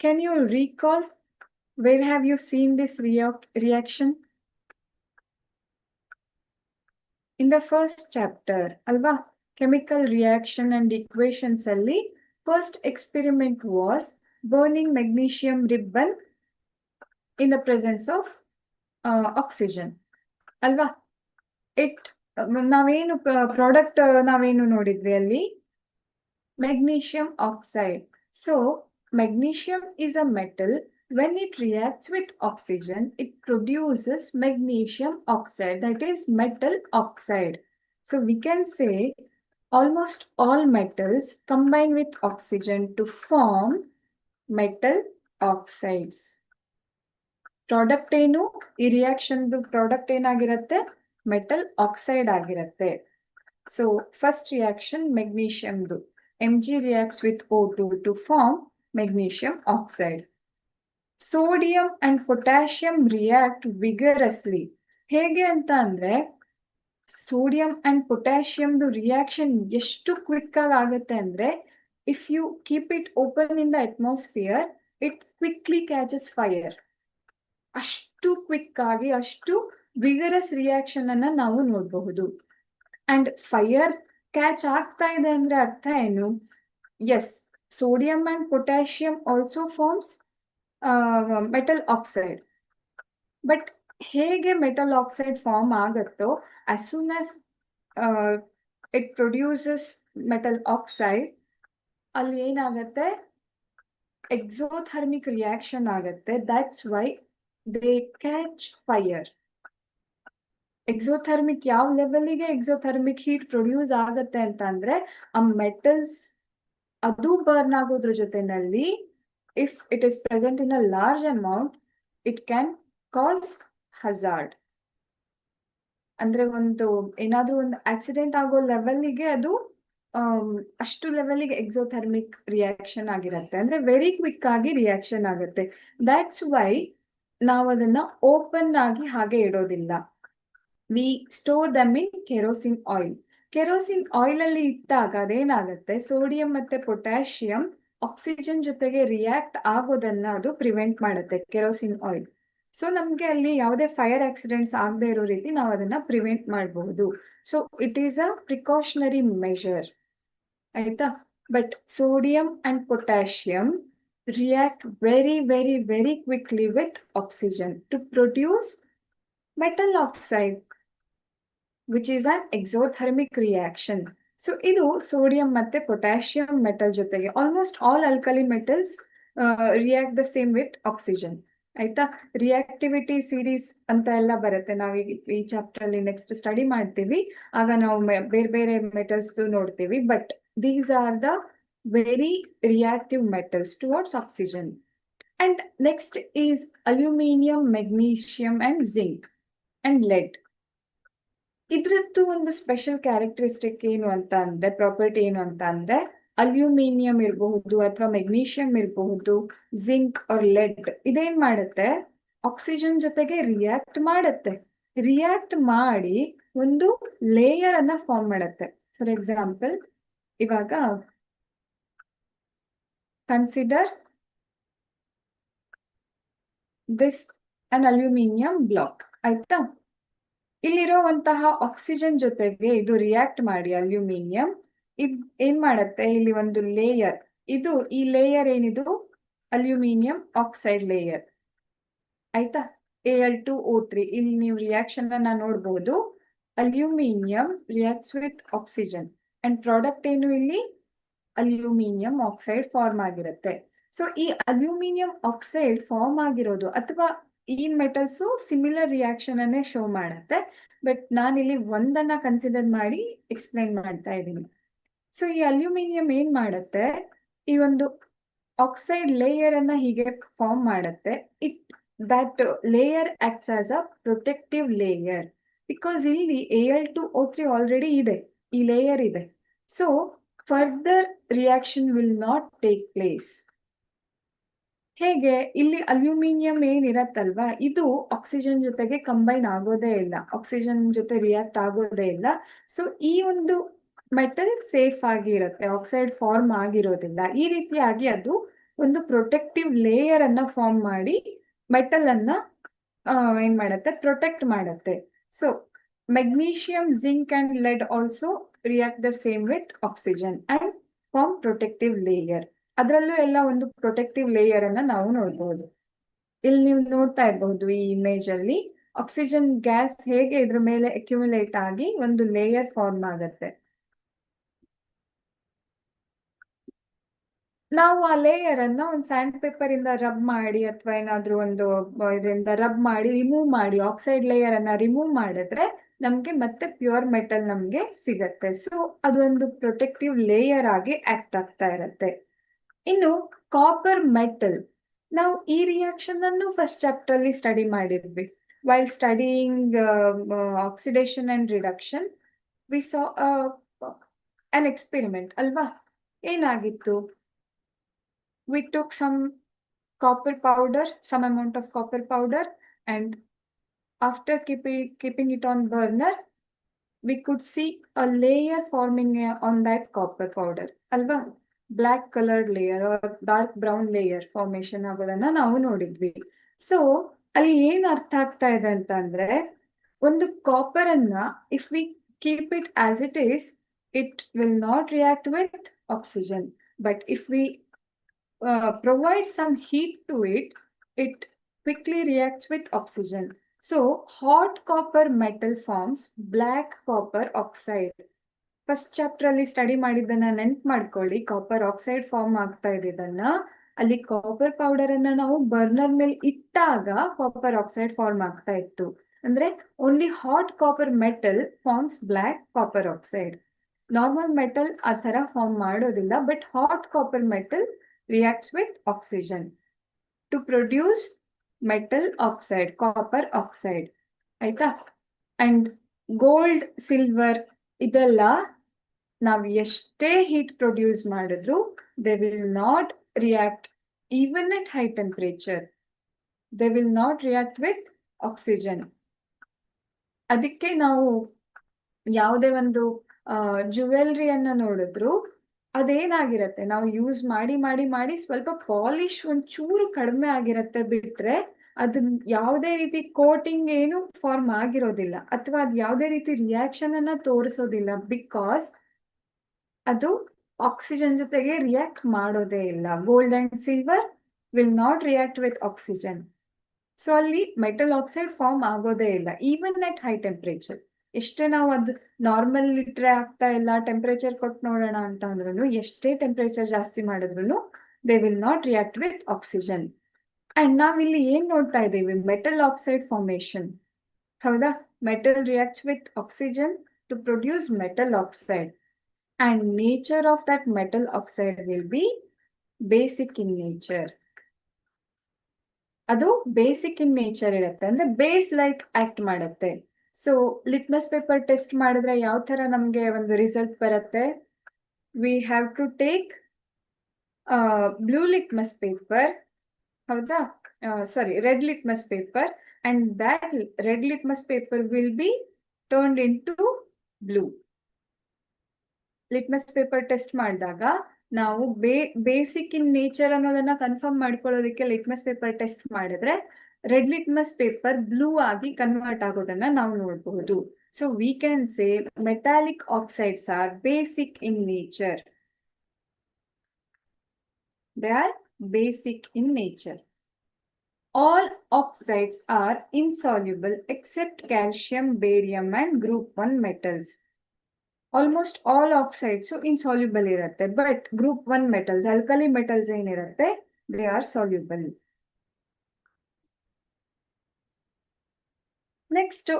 can you recall where have you seen this reaction? In the first chapter, alva, chemical reaction and equations alli first experiment was burning magnesium ribbon in the presence of oxygen, alva. ನಾವೇನು ಪ್ರಾಡಕ್ಟ್ ನಾವೇನು ನೋಡಿದ್ವಿ ಅಲ್ಲಿ, magnesium oxide. So magnesium is a metal. When it reacts with oxygen, it produces magnesium oxide, that is metal oxide. So we can say almost all metals combine with oxygen to form metal oxides. Product ಏನು, ಈ ರಿಯಾಕ್ಷನ್ ಪ್ರಾಡಕ್ಟ್ ಏನಾಗಿರುತ್ತೆ, ಮೆಟಲ್ ಆಕ್ಸೈಡ್ ಆಗಿರುತ್ತೆ. ಸೊ ಫಸ್ಟ್ ರಿಯಾಕ್ಷನ್ ಮೆಗ್ನೀಷಿಯಮ್ದು, Mg reacts with O2 to form magnesium oxide. Sodium and potassium react vigorously. ಹೇಗೆ ಅಂತ ಅಂದ್ರೆ, ಸೋಡಿಯಂ ಅಂಡ್ ಪೊಟ್ಯಾಷಿಯಮ್ದು ರಿಯಾಕ್ಷನ್ ಎಷ್ಟು ಕ್ವಿಕ್ ಆಗಿ ಆಗುತ್ತೆ ಅಂದ್ರೆ, if you keep it open in the atmosphere, it quickly catches fire. ಅಷ್ಟು ಕ್ವಿಕ್ ಆಗಿ, ಅಷ್ಟು ವಿಗರಸ್ ರಿಯಾಕ್ಷನ್ ಅನ್ನ ನಾವು ನೋಡಬಹುದು. ಅಂಡ್ ಫೈರ್ ಕ್ಯಾಚ್ ಆಗ್ತಾ ಇದೆ ಅಂದ್ರೆ ಅರ್ಥ ಏನು? Yes, sodium and potassium also forms metal oxide. But ಹೇಗೆ ಮೆಟಲ್ ಆಕ್ಸೈಡ್ ಫಾರ್ಮ್ ಆಗುತ್ತೋ, as soon as it produces metal oxide, ಅಲ್ಲಿ ಏನಾಗತ್ತೆ, ಎಕ್ಸೋಥರ್ಮಿಕ್ ರಿಯಾಕ್ಷನ್ ಆಗುತ್ತೆ. That's why they catch fire. Exothermic ಯಾವ ಲೆವೆಲ್ಗೆ ಎಕ್ಸೋಥರ್ಮಿಕ್ ಹೀಟ್ ಪ್ರೊಡ್ಯೂಸ್ ಆಗತ್ತೆ ಅಂತ ಅಂದ್ರೆ, ಆ ಮೆಟಲ್ಸ್ ಅದು ಬರ್ನ್ ಆಗೋದ್ರ ಜೊತೆನಲ್ಲಿ, if it is present in a large amount, it can cause hazard. ಅಂದ್ರೆ ಏನಾದ್ರೂ ಒಂದು ಆಕ್ಸಿಡೆಂಟ್ ಆಗೋ ಲೆವೆಲ್ಗೆ ಅದು ಅಷ್ಟು ಲೆವೆಲ್ಗೆ ಎಕ್ಸೋಥರ್ಮಿಕ್ ರಿಯಾಕ್ಷನ್ ಆಗಿರುತ್ತೆ. ಅಂದ್ರೆ ವೆರಿ ಕ್ವಿಕ್ ಆಗಿ ರಿಯಾಕ್ಷನ್ ಆಗುತ್ತೆ. ದಟ್ಸ್ ವೈ ನಾವು ಅದನ್ನ ಓಪನ್ ಆಗಿ ಹಾಗೆ ಇಡೋದಿಲ್ಲ. ವಿ ಸ್ಟೋರ್ ದಮ್ ಇನ್ ಕೆರೋಸಿನ್ ಆಯಿಲ್. ಕೆರೋಸಿನ್ ಆಯಿಲ್ ಅಲ್ಲಿ ಇಟ್ಟಾಗ ಅದೇನಾಗುತ್ತೆ, ಸೋಡಿಯಂ ಮತ್ತೆ ಪೊಟ್ಯಾಷಿಯಂ ಆಕ್ಸಿಜನ್ ಜೊತೆಗೆ ರಿಯಾಕ್ಟ್ ಆಗೋದನ್ನ ಅದು ಪ್ರಿವೆಂಟ್ ಮಾಡುತ್ತೆ, ಕೆರೋಸಿನ್ ಆಯಿಲ್. ಸೊ ನಮ್ಗೆ ಅಲ್ಲಿ ಯಾವುದೇ ಫೈರ್ ಆಕ್ಸಿಡೆಂಟ್ಸ್ ಆಗದೆ ಇರೋ ರೀತಿ ನಾವು ಅದನ್ನ ಪ್ರಿವೆಂಟ್ ಮಾಡಬಹುದು. So it is a precautionary measure, ಆಯ್ತಾ. But sodium and potassium react very, very, very quickly with oxygen to produce metal oxide, which is an exothermic reaction. So ಇದು ಸೋಡಿಯಂ ಮತ್ತೆ ಪೊಟ್ಯಾಷಿಯಂ ಮೆಟಲ್ ಜೊತೆಗೆ almost all alkali metals react the same with oxygen, ಆಯ್ತಾ. ರಿಯಾಕ್ಟಿವಿಟಿ ಸೀರೀಸ್ ಅಂತ ಎಲ್ಲ ಬರುತ್ತೆ, ನಾವು ಈ ಚಾಪ್ಟರ್ ಅಲ್ಲಿ ನೆಕ್ಸ್ಟ್ ಸ್ಟಡಿ ಮಾಡ್ತೀವಿ, ಆಗ ನಾವು ಬೇರೆ ಬೇರೆ ಮೆಟಲ್ಸ್ ನೋಡ್ತೀವಿ. But these are the very reactive metals towards oxygen. And next is aluminum, magnesium and zinc and lead. ಇದ್ರದ್ದು ಒಂದು ಸ್ಪೆಷಲ್ ಕ್ಯಾರೆಕ್ಟರಿಸ್ಟಿಕ್ ಏನು ಅಂತ ಅಂದ್ರೆ, ಪ್ರಾಪರ್ಟಿ ಏನು ಅಂತ ಅಂದ್ರೆ, ಅಲ್ಯೂಮಿನಿಯಂ ಇರಬಹುದು ಅಥವಾ ಮೆಗ್ನೀಷಿಯಂ ಇರಬಹುದು, ಜಿಂಕ್ ಆರ್ ಲೆಡ್, ಇದೇನ್ ಮಾಡುತ್ತೆ, ಆಕ್ಸಿಜನ್ ಜೊತೆಗೆ ರಿಯಾಕ್ಟ್ ಮಾಡುತ್ತೆ. ರಿಯಾಕ್ಟ್ ಮಾಡಿ ಒಂದು ಲೇಯರ್ ಅನ್ನ ಫಾರ್ಮ್ ಮಾಡುತ್ತೆ. ಫಾರ್ ಎಕ್ಸಾಂಪಲ್, ಇವಾಗ consider this an aluminum block, ಆಯ್ತಾ. ಇಲ್ಲಿರುವಂತಹ ಆಕ್ಸಿಜನ್ ಜೊತೆಗೆ ಇದು ರಿಯಾಕ್ಟ್ ಮಾಡಿ ಅಲ್ಯೂಮಿನಿಯಂ ಏನ್ ಮಾಡತ್ತೆ, ಇಲ್ಲಿ ಒಂದು ಲೇಯರ್, ಈ ಲೇಯರ್ ಏನಿದು ಅಲ್ಯೂಮಿನಿಯಂ ಆಕ್ಸೈಡ್ ಲೇಯರ್, ಆಯ್ತಾ. Al2O3, ಇಲ್ಲಿ ನೀವು ರಿಯಾಕ್ಷನ್ ಅನ್ನ ನೋಡಬಹುದು. Aluminium reacts with oxygen and product ಏನು, ಇಲ್ಲಿ ಅಲ್ಯೂಮಿನಿಯಂ ಆಕ್ಸೈಡ್ ಫಾರ್ಮ್ ಆಗಿರುತ್ತೆ. ಸೊ ಈ ಅಲ್ಯೂಮಿನಿಯಂ ಆಕ್ಸೈಡ್ ಫಾರ್ಮ್ ಆಗಿರೋದು ಅಥವಾ ಈ ಮೆಟಲ್ಸ್ ಸಿಮಿಲರ್ ರಿಯಾಕ್ಷನ್ ಅನ್ನೇ ಶೋ ಮಾಡುತ್ತೆ. ಬಟ್ ನಾನಿಲ್ಲಿ ಒಂದನ್ನ ಕನ್ಸಿಡರ್ ಮಾಡಿ ಎಕ್ಸ್ಪ್ಲೈನ್ ಮಾಡ್ತಾ ಇದ್ದೀನಿ. ಸೊ ಈ ಅಲ್ಯೂಮಿನಿಯಂ ಏನ್ ಮಾಡುತ್ತೆ, ಈ ಒಂದು ಆಕ್ಸೈಡ್ ಲೇಯರ್ ಅನ್ನ ಹೀಗೆ ಫಾರ್ಮ್ ಮಾಡುತ್ತೆ. It that layer acts as a protective layer because ಇಲ್ಲಿ Al2O3 already ಇದೆ, ಈ ಲೇಯರ್ ಇದೆ. So further reaction will not take place. ಹೇಗೆ ಇಲ್ಲಿ ಅಲ್ಯೂಮಿನಿಯಂ ಏನಿರತ್ತಲ್ವಾ, ಇದು ಆಕ್ಸಿಜನ್ ಜೊತೆಗೆ ಕಂಬೈನ್ ಆಗೋದೇ ಇಲ್ಲ, ಆಕ್ಸಿಜನ್ ಜೊತೆ ರಿಯಾಕ್ಟ್ ಆಗೋದೇ ಇಲ್ಲ. ಸೊ ಈ ಒಂದು ಮೆಟಲ್ ಸೇಫ್ ಆಗಿ ಇರುತ್ತೆ, ಆಕ್ಸೈಡ್ ಫಾರ್ಮ್ ಆಗಿರೋದಿಲ್ಲ. ಈ ರೀತಿಯಾಗಿ ಅದು ಒಂದು ಪ್ರೊಟೆಕ್ಟಿವ್ ಲೇಯರ್ ಅನ್ನ ಫಾರ್ಮ್ ಮಾಡಿ ಮೆಟಲ್ ಅನ್ನ ಏನ್ ಮಾಡುತ್ತೆ, ಪ್ರೊಟೆಕ್ಟ್ ಮಾಡುತ್ತೆ. So magnesium, zinc and lead also react the same with oxygen and form protective layer. ಅದರಲ್ಲೂ ಎಲ್ಲ ಒಂದು ಪ್ರೊಟೆಕ್ಟಿವ್ ಲೇಯರ್ ಅನ್ನ ನಾವು ನೋಡಬಹುದು. ಇಲ್ಲಿ ನೀವು ನೋಡ್ತಾ ಇರಬಹುದು ಈ ಇಮೇಜ್ ಅಲ್ಲಿ ಆಕ್ಸಿಜನ್ ಗ್ಯಾಸ್ ಹೇಗೆ ಇದ್ರ ಮೇಲೆ ಅಕ್ಯುಮುಲೇಟ್ ಆಗಿ ಒಂದು ಲೇಯರ್ ಫಾರ್ಮ್ ಆಗುತ್ತೆ. ನಾವು ಆ ಲೇಯರ್ ಅನ್ನ ಒಂದು ಸ್ಯಾಂಡ್ ಪೇಪರ್ ಇಂದ ರಬ್ ಮಾಡಿ ಅಥವಾ ಏನಾದ್ರೂ ಒಂದು ಇದರಿಂದ ರಬ್ ಮಾಡಿ ರಿಮೂವ್ ಮಾಡಿ ಆಕ್ಸೈಡ್ ಲೇಯರ್ ಅನ್ನ ರಿಮೂವ್ ಮಾಡಿದ್ರೆ ನಮ್ಗೆ ಮತ್ತೆ ಪ್ಯೂರ್ ಮೆಟಲ್ ನಮ್ಗೆ ಸಿಗತ್ತೆ. ಸೊ ಅದೊಂದು ಪ್ರೊಟೆಕ್ಟಿವ್ ಲೇಯರ್ ಆಗಿ ಆಕ್ಟ್ ಆಗ್ತಾ ಇರತ್ತೆ. ಇನ್ನು ಕಾಪರ್ ಮೆಟಲ್, ನಾವು ಈ ರಿಯಾಕ್ಷನ್ ಅನ್ನು ಫಸ್ಟ್ ಚಾಪ್ಟರ್ ಅಲ್ಲಿ ಸ್ಟಡಿ ಮಾಡಿದ್ವಿ. While studying oxidation and reduction we saw an experiment ಅಲ್ವಾ. ಏನಾಗಿತ್ತು, we took some copper powder, some amount of copper powder, and after keeping it on burner, we could see a layer forming on that copper powder. Alva, black colored layer or dark brown layer formation ಆಗೋದನ್ನ ನಾವು ನೋಡಿದ್ವಿ. ಸೊ ಅಲ್ಲಿ ಏನ್ ಅರ್ಥ ಆಗ್ತಾ ಇದೆ ಅಂತಂದ್ರೆ, ಒಂದು ಕಾಪರ್ ಅನ್ನ if we keep it as it is, it will not react with oxygen. But if we provide some heat to it, it quickly reacts with oxygen. So hot copper metal forms black copper oxide. First chapter ಅಲ್ಲಿ ಸ್ಟಡಿ ಮಾಡಿದ್ದನ್ನ ನೆನ್ಪ್ ಮಾಡ್ಕೊಳ್ಳಿ. ಕಾಪರ್ ಆಕ್ಸೈಡ್ ಫಾರ್ಮ್ ಆಗ್ತಾ ಇದ್ದನ್ನ ಅಲ್ಲಿ ಕಾಪರ್ ಪೌಡರ್ ಅನ್ನ ನಾವು ಬರ್ನರ್ ಮೇಲೆ ಇಟ್ಟಾಗ ಕಾಪರ್ ಆಕ್ಸೈಡ್ ಫಾರ್ಮ್ ಆಗ್ತಾ ಇತ್ತು. ಅಂದ್ರೆ only hot copper metal forms black copper oxide. Normal metal ಆ ತರ ಫಾರ್ಮ್ ಮಾಡೋದಿಲ್ಲ, but hot copper metal reacts with oxygen to produce metal oxide, copper oxide. ಆಯ್ತಾ? ಅಂಡ್ ಗೋಲ್ಡ್, ಸಿಲ್ವರ್ ಇದೆಲ್ಲ ನಾವು ಎಷ್ಟೇ ಹೀಟ್ ಪ್ರೊಡ್ಯೂಸ್ ಮಾಡಿದ್ರು they will not react even at high temperature. They will not react with oxygen. ಅದಕ್ಕೆ ನಾವು ಯಾವುದೇ ಒಂದು ಜುವೆಲ್ರಿಯನ್ನ ನೋಡಿದ್ರು ಅದೇನಾಗಿರತ್ತೆ, ನಾವು ಯೂಸ್ ಮಾಡಿ ಮಾಡಿ ಮಾಡಿ ಸ್ವಲ್ಪ ಪಾಲಿಶ್ ಒಂಚೂರು ಕಡಿಮೆ ಆಗಿರತ್ತೆ ಬಿಟ್ರೆ ಅದು ಯಾವುದೇ ರೀತಿ ಕೋಟಿಂಗ್ ಏನು ಫಾರ್ಮ್ ಆಗಿರೋದಿಲ್ಲ ಅಥವಾ ಅದು ಯಾವುದೇ ರೀತಿ ರಿಯಾಕ್ಷನ್ ಅನ್ನ ತೋರಿಸೋದಿಲ್ಲ. ಬಿಕಾಸ್ ಅದು ಆಕ್ಸಿಜನ್ ಜೊತೆಗೆ ರಿಯಾಕ್ಟ್ ಮಾಡೋದೇ ಇಲ್ಲ. Gold and silver will not react with oxygen. So ಅಲ್ಲಿ ಮೆಟಲ್ ಆಕ್ಸೈಡ್ ಫಾರ್ಮ್ ಆಗೋದೇ ಇಲ್ಲ ಈವನ್ ಅಟ್ ಹೈ ಟೆಂಪರೇಚರ್. ಎಷ್ಟೇ ನಾವು ಅದು ನಾರ್ಮಲ್ ಇಟ್ರೆ ಆಗ್ತಾ ಇಲ್ಲ, ಟೆಂಪರೇಚರ್ ಕೊಟ್ಟು ನೋಡೋಣ ಅಂತ ಅಂದ್ರೂ ಎಷ್ಟೇ ಟೆಂಪರೇಚರ್ ಜಾಸ್ತಿ ಮಾಡಿದ್ರು they will not react with oxygen. And ನಾವಿಲ್ಲಿ ಏನ್ ನೋಡ್ತಾ ಇದ್ದೀವಿ, ಮೆಟಲ್ ಆಕ್ಸೈಡ್ ಫಾರ್ಮೇಶನ್. ಹೌದಾ, metal reacts with oxygen to produce metal oxide. And nature of that metal oxide will be basic in nature. ಅದು ಬೇಸಿಕ್ ಇನ್ ನೇಚರ್ ಇರುತ್ತೆ, ಅಂದ್ರೆ ಬೇಸ್ ಲೈಕ್ ಆಕ್ಟ್ ಮಾಡುತ್ತೆ. ಸೊ ಲಿಟ್ಮಸ್ ಪೇಪರ್ ಟೆಸ್ಟ್ ಮಾಡಿದ್ರೆ ಯಾವ ತರ ನಮ್ಗೆ ಒಂದು ರಿಸಲ್ಟ್ ಬರುತ್ತೆ, we have to take blue litmus paper, ಹೌದಾ, sorry red litmus paper, and that red litmus paper will be turned into blue. Litmus paper test ಮಾಡಿದಾಗ ನಾವು ಬೇಸಿಕ್ ಇನ್ ನೇಚರ್ ಅನ್ನೋದನ್ನ ಕನ್ಫರ್ಮ್ ಮಾಡ್ಕೊಳ್ಳೋದಕ್ಕೆ ಲಿಟ್ಮಸ್ ಪೇಪರ್ ಟೆಸ್ಟ್ ಮಾಡಿದ್ರೆ ರೆಡ್ ಲಿಟ್ಮಸ್ ಪೇಪರ್ ಬ್ಲೂ ಆಗಿ ಕನ್ವರ್ಟ್ ಆಗೋದನ್ನ ನಾವು ನೋಡಬಹುದು. So we can say metallic oxides are basic in nature. They are basic in nature. All oxides are insoluble except calcium, barium and group 1 metals. Almost all oxides insoluble ಇರುತ್ತೆ, but group 1 metals, alkali metals ಏನಿರುತ್ತೆ, they are soluble. Next,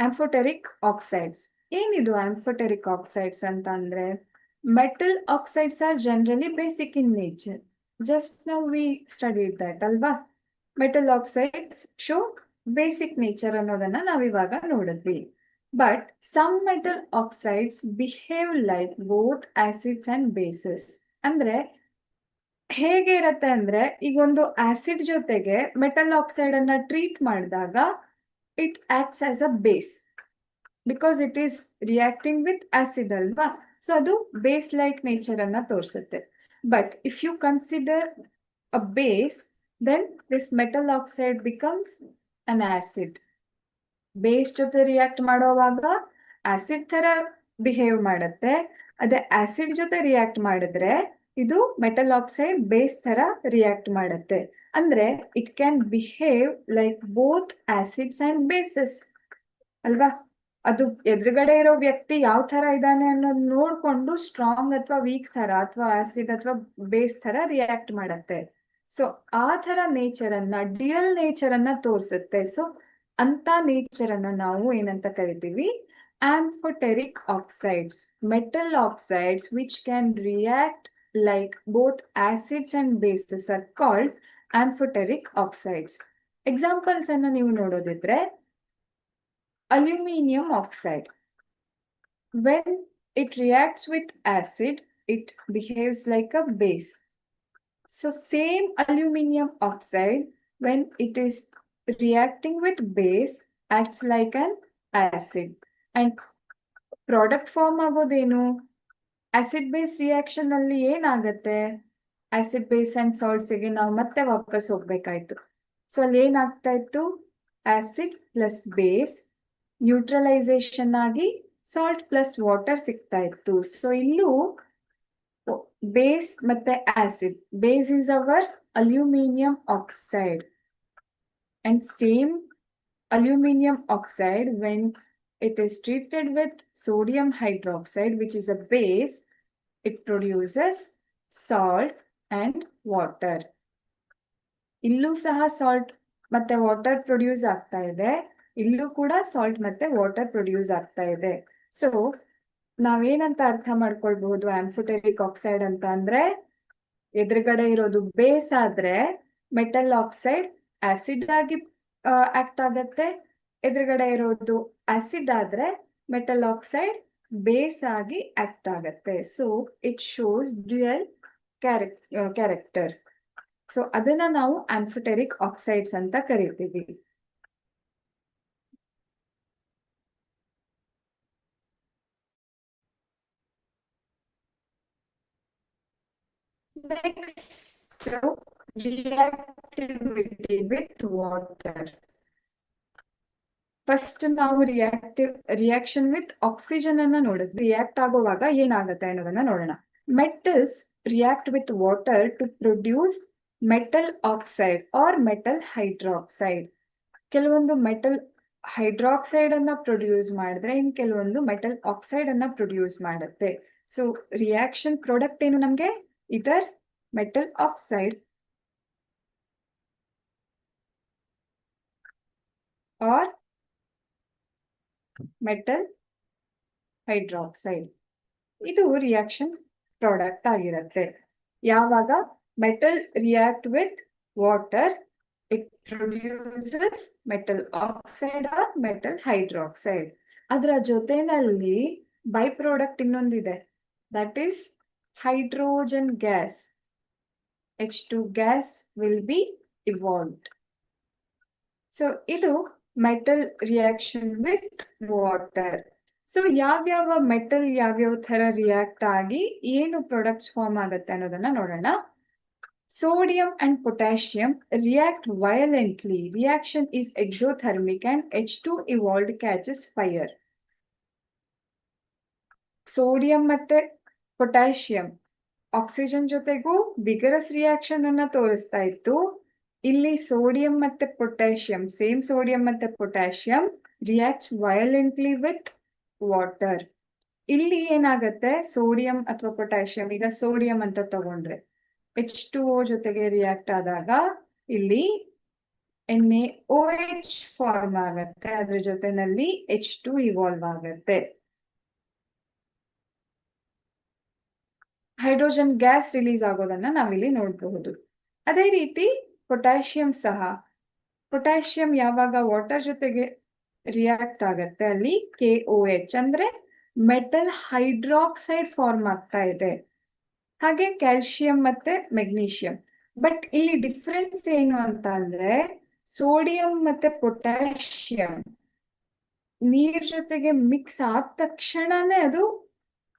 amphoteric oxides. ಏನಿದು amphoteric oxides ಅಂತ ಅಂದ್ರೆ, metal oxides are generally basic in nature. Just now we studied that, alva. Metal oxides show basic nature ಅನ್ನೋದನ್ನ ನಾವಿವಾಗ ನೋಡಿದ್ವಿ. But some metal oxides behave like both acids and bases. ಅಂದ್ರೆ ಹೇಗೆ ಇರತ್ತೆ ಅಂದ್ರೆ, ಈಗ ಒಂದು ಆಸಿಡ್ ಜೊತೆಗೆ ಮೆಟಲ್ ಆಕ್ಸೈಡ್ ಅನ್ನ ಟ್ರೀಟ್ ಮಾಡಿದಾಗ it acts as a base, because it is reacting with acid ಅಲ್ವಾ. ಸೊ ಅದು ಬೇಸ್ ಲೈಕ್ ನೇಚರ್ ಅನ್ನ ತೋರಿಸುತ್ತೆ. But if you consider a base, then this metal oxide becomes an acid. Base ಜೊತೆ ರಿಯಾಕ್ಟ್ ಮಾಡೋವಾಗ ಆಸಿಡ್ ತರ ಬಿಹೇವ್ ಮಾಡುತ್ತೆ. ಅದೇ ಆಸಿಡ್ ಜೊತೆ ರಿಯಾಕ್ಟ್ ಮಾಡಿದ್ರೆ ಇದು ಮೆಟಲ್ ಆಕ್ಸೈಡ್ ಬೇಸ್ ತರ ರಿಯಾಕ್ಟ್ ಮಾಡುತ್ತೆ. ಅಂದ್ರೆ it can behave like both acids and basis ಅಲ್ವಾ. ಅದು ಎದುರುಗಡೆ ಇರೋ ವ್ಯಕ್ತಿ ಯಾವ ತರ ಇದ್ದಾನೆ ಅನ್ನೋದು ನೋಡ್ಕೊಂಡು ಸ್ಟ್ರಾಂಗ್ ಅಥವಾ ವೀಕ್ ತರ ಅಥವಾ ಆಸಿಡ್ ಅಥವಾ ಬೇಸ್ ತರ ರಿಯಾಕ್ಟ್ ಮಾಡತ್ತೆ. ಸೊ ಆ ತರ ನೇಚರ್ ಅನ್ನ, ಡ್ಯುಯಲ್ ನೇಚರ್ ಅನ್ನ ತೋರಿಸುತ್ತೆ. ಸೊ ಅಂತ ನೇಚರ್ ಅನ್ನ ನಾವು ಏನಂತ ಕರಿತೀವಿ? Amphoteric oxides. Metal oxides which can react like both acids and bases are called amphoteric oxides. Examples ಅನ್ನು ನೀವು ನೋಡೋದಿದ್ರೆ, aluminum oxide. When it reacts with acid, it behaves like a base. So same aluminum oxide, when it is reacting with base, acts like an acid. And product form ಆಗೋದೇನು? ಆಸಿಡ್ ಬೇಸ್ ರಿಯಾಕ್ಷನ್ ಅಲ್ಲಿ ಏನಾಗತ್ತೆ? ಆಸಿಡ್ ಬೇಸ್ ಅಂಡ್ ಸಾಲ್ಟ್ಸ್ ಗೆ ನಾವು ಮತ್ತೆ ವಾಪಸ್ ಹೋಗ್ಬೇಕಾಯ್ತು. ಸೊ ಅಲ್ಲಿ ಏನಾಗ್ತಾ ಇತ್ತು? ಆಸಿಡ್ ಪ್ಲಸ್ ಬೇಸ್ ನ್ಯೂಟ್ರಲೈಸೇಷನ್ ಆಗಿ ಸಾಲ್ಟ್ ಪ್ಲಸ್ ವಾಟರ್ ಸಿಗ್ತಾ ಇತ್ತು. ಸೊ ಇಲ್ಲೂ ಬೇಸ್ ಮತ್ತೆ acid. Base is our aluminium oxide, and same aluminum oxide, when it is treated with sodium hydroxide, which is a base, it produces salt and water. ಇಲ್ಲೂ ಸಹ ಸಾಲ್ಟ್ ಮತ್ತೆ ವಾಟರ್ ಪ್ರೊಡ್ಯೂಸ್ ಆಗ್ತಾ ಇದೆ. ಇಲ್ಲೂ ಕೂಡ ಸಾಲ್ಟ್ ಮತ್ತೆ ವಾಟರ್ ಪ್ರೊಡ್ಯೂಸ್ ಆಗ್ತಾ ಇದೆ. ಸೊ ನಾವೇನಂತ ಅರ್ಥ ಮಾಡ್ಕೊಳ್ಬಹುದು ಆಂಫೋಟೆರಿಕ್ ಆಕ್ಸೈಡ್ ಅಂತ ಅಂದ್ರೆ, ಎದುರುಗಡೆ ಇರೋದು ಬೇಸ್ ಆದ್ರೆ ಮೆಟಲ್ ಆಕ್ಸೈಡ್ ಆಸಿಡ್ ಆಗಿ ಆಕ್ಟ್ ಆಗತ್ತೆ. ಎದುರುಗಡೆ ಇರೋದು ಆಸಿಡ್ ಆದ್ರೆ ಮೆಟಲ್ ಆಕ್ಸೈಡ್ ಬೇಸ್ ಆಗಿ ಆಕ್ಟ್ ಆಗತ್ತೆ. So it shows dual character. So ಅದನ್ನ ನಾವು ಆಂಫೋಟೆರಿಕ್ ಆಕ್ಸೈಡ್ಸ್ ಅಂತ ಕರಿತೀವಿ. Next, reactivity with water. First ನಾವು ರಿಯಾಕ್ಷನ್ ವಿತ್ ಆಕ್ಸಿಜನ್ ಅನ್ನ ನೋಡಿದ್ವಿ. ರಿಯಾಕ್ಟ್ ಆಗುವಾಗ ಏನಾಗುತ್ತೆ ಅನ್ನೋದನ್ನ ನೋಡೋಣ. Metals react with water to produce metal oxide or metal hydroxide. ಕೆಲವೊಂದು ಮೆಟಲ್ ಹೈಡ್ರಾಕ್ಸೈಡ್ ಅನ್ನ ಪ್ರೊಡ್ಯೂಸ್ ಮಾಡಿದ್ರೆ ಇನ್ ಕೆಲವೊಂದು ಮೆಟಲ್ ಆಕ್ಸೈಡ್ ಅನ್ನ ಪ್ರೊಡ್ಯೂಸ್ ಮಾಡುತ್ತೆ. ಸೊ ರಿಯಾಕ್ಷನ್ ಪ್ರಾಡಕ್ಟ್ ಏನು ನಮ್ಗೆ? ಇದರ್ metal oxide or metal hydroxide. ಇದು ರಿಯಾಕ್ಷನ್ ಪ್ರಾಡಕ್ಟ್ ಆಗಿರುತ್ತೆ. ಯಾವಾಗ metal react with water, it produces metal oxide or metal hydroxide. ಅದರ ಜೊತೆನಲ್ಲಿ ಬೈ ಪ್ರಾಡಕ್ಟ್ ಇನ್ನೊಂದಿದೆ, that is hydrogen gas. H2 gas will be evolved. So ಇದು metal reaction with water. So ಯಾವ್ಯಾವ ಮೆಟಲ್ ಯಾವ್ಯಾವ ತರ ರಿಯಾಕ್ಟ್ ಆಗಿ ಏನು ಪ್ರಾಡಕ್ಟ್ಸ್ ಫಾರ್ಮ್ ಆಗುತ್ತೆ ಅನ್ನೋದನ್ನ ನೋಡೋಣ. Sodium and potassium react violently. Reaction is exothermic and H2 evolved catches fire. Sodium ಮತ್ತೆ ಪೊಟ್ಯಾಷಿಯಂ ಆಕ್ಸಿಜನ್ ಜೊತೆಗೂ ವಿಗರಸ್ ರಿಯಾಕ್ಷನ್ ಅನ್ನ ತೋರಿಸ್ತಾ ಇತ್ತು. ಇಲ್ಲಿ ಸೋಡಿಯಂ ಮತ್ತೆ ಪೊಟ್ಯಾಷಿಯಂ, ಸೇಮ್ ಸೋಡಿಯಂ ಮತ್ತೆ potassium reacts violently with water. ಇಲ್ಲಿ ಏನಾಗುತ್ತೆ? ಸೋಡಿಯಂ ಅಥವಾ ಪೊಟ್ಯಾಷಿಯಂ, ಈಗ ಸೋಡಿಯಂ ಅಂತ ತಗೊಂಡ್ರೆ H2O ಜೊತೆಗೆ ರಿಯಾಕ್ಟ್ ಆದಾಗ ಇಲ್ಲಿ NaOH ಫಾರ್ಮ್ ಆಗತ್ತೆ, ಅದ್ರ ಜೊತೆನಲ್ಲಿ H2 ಇವಾಲ್ವ್ ಆಗತ್ತೆ. ಹೈಡ್ರೋಜನ್ ಗ್ಯಾಸ್ ರಿಲೀಸ್ ಆಗೋದನ್ನ ನಾವಿಲ್ಲಿ ನೋಡಬಹುದು. ಅದೇ ರೀತಿ ಪೊಟ್ಯಾಷಿಯಂ ಸಹ ಪೊಟ್ಯಾಷಿಯಂ ಯಾವಾಗ ವಾಟರ್ ಜೊತೆಗೆ ರಿಯಾಕ್ಟ್ ಆಗತ್ತೆ ಅಲ್ಲಿ KOH ಅಂದ್ರೆ ಮೆಟಲ್ ಹೈಡ್ರಾಕ್ಸೈಡ್ ಫಾರ್ಮ್ ಆಗ್ತಾ ಇದೆ. ಹಾಗೆ ಕ್ಯಾಲ್ಸಿಯಂ ಮತ್ತೆ ಮೆಗ್ನೀಷಿಯಂ. ಬಟ್ ಇಲ್ಲಿ ಡಿಫ್ರೆನ್ಸ್ ಏನು ಅಂತ ಅಂದ್ರೆ ಸೋಡಿಯಂ ಮತ್ತೆ ಪೊಟ್ಯಾಷಿಯಂ ನೀರ್ ಜೊತೆಗೆ ಮಿಕ್ಸ್ ಆದ ತಕ್ಷಣನೇ ಅದು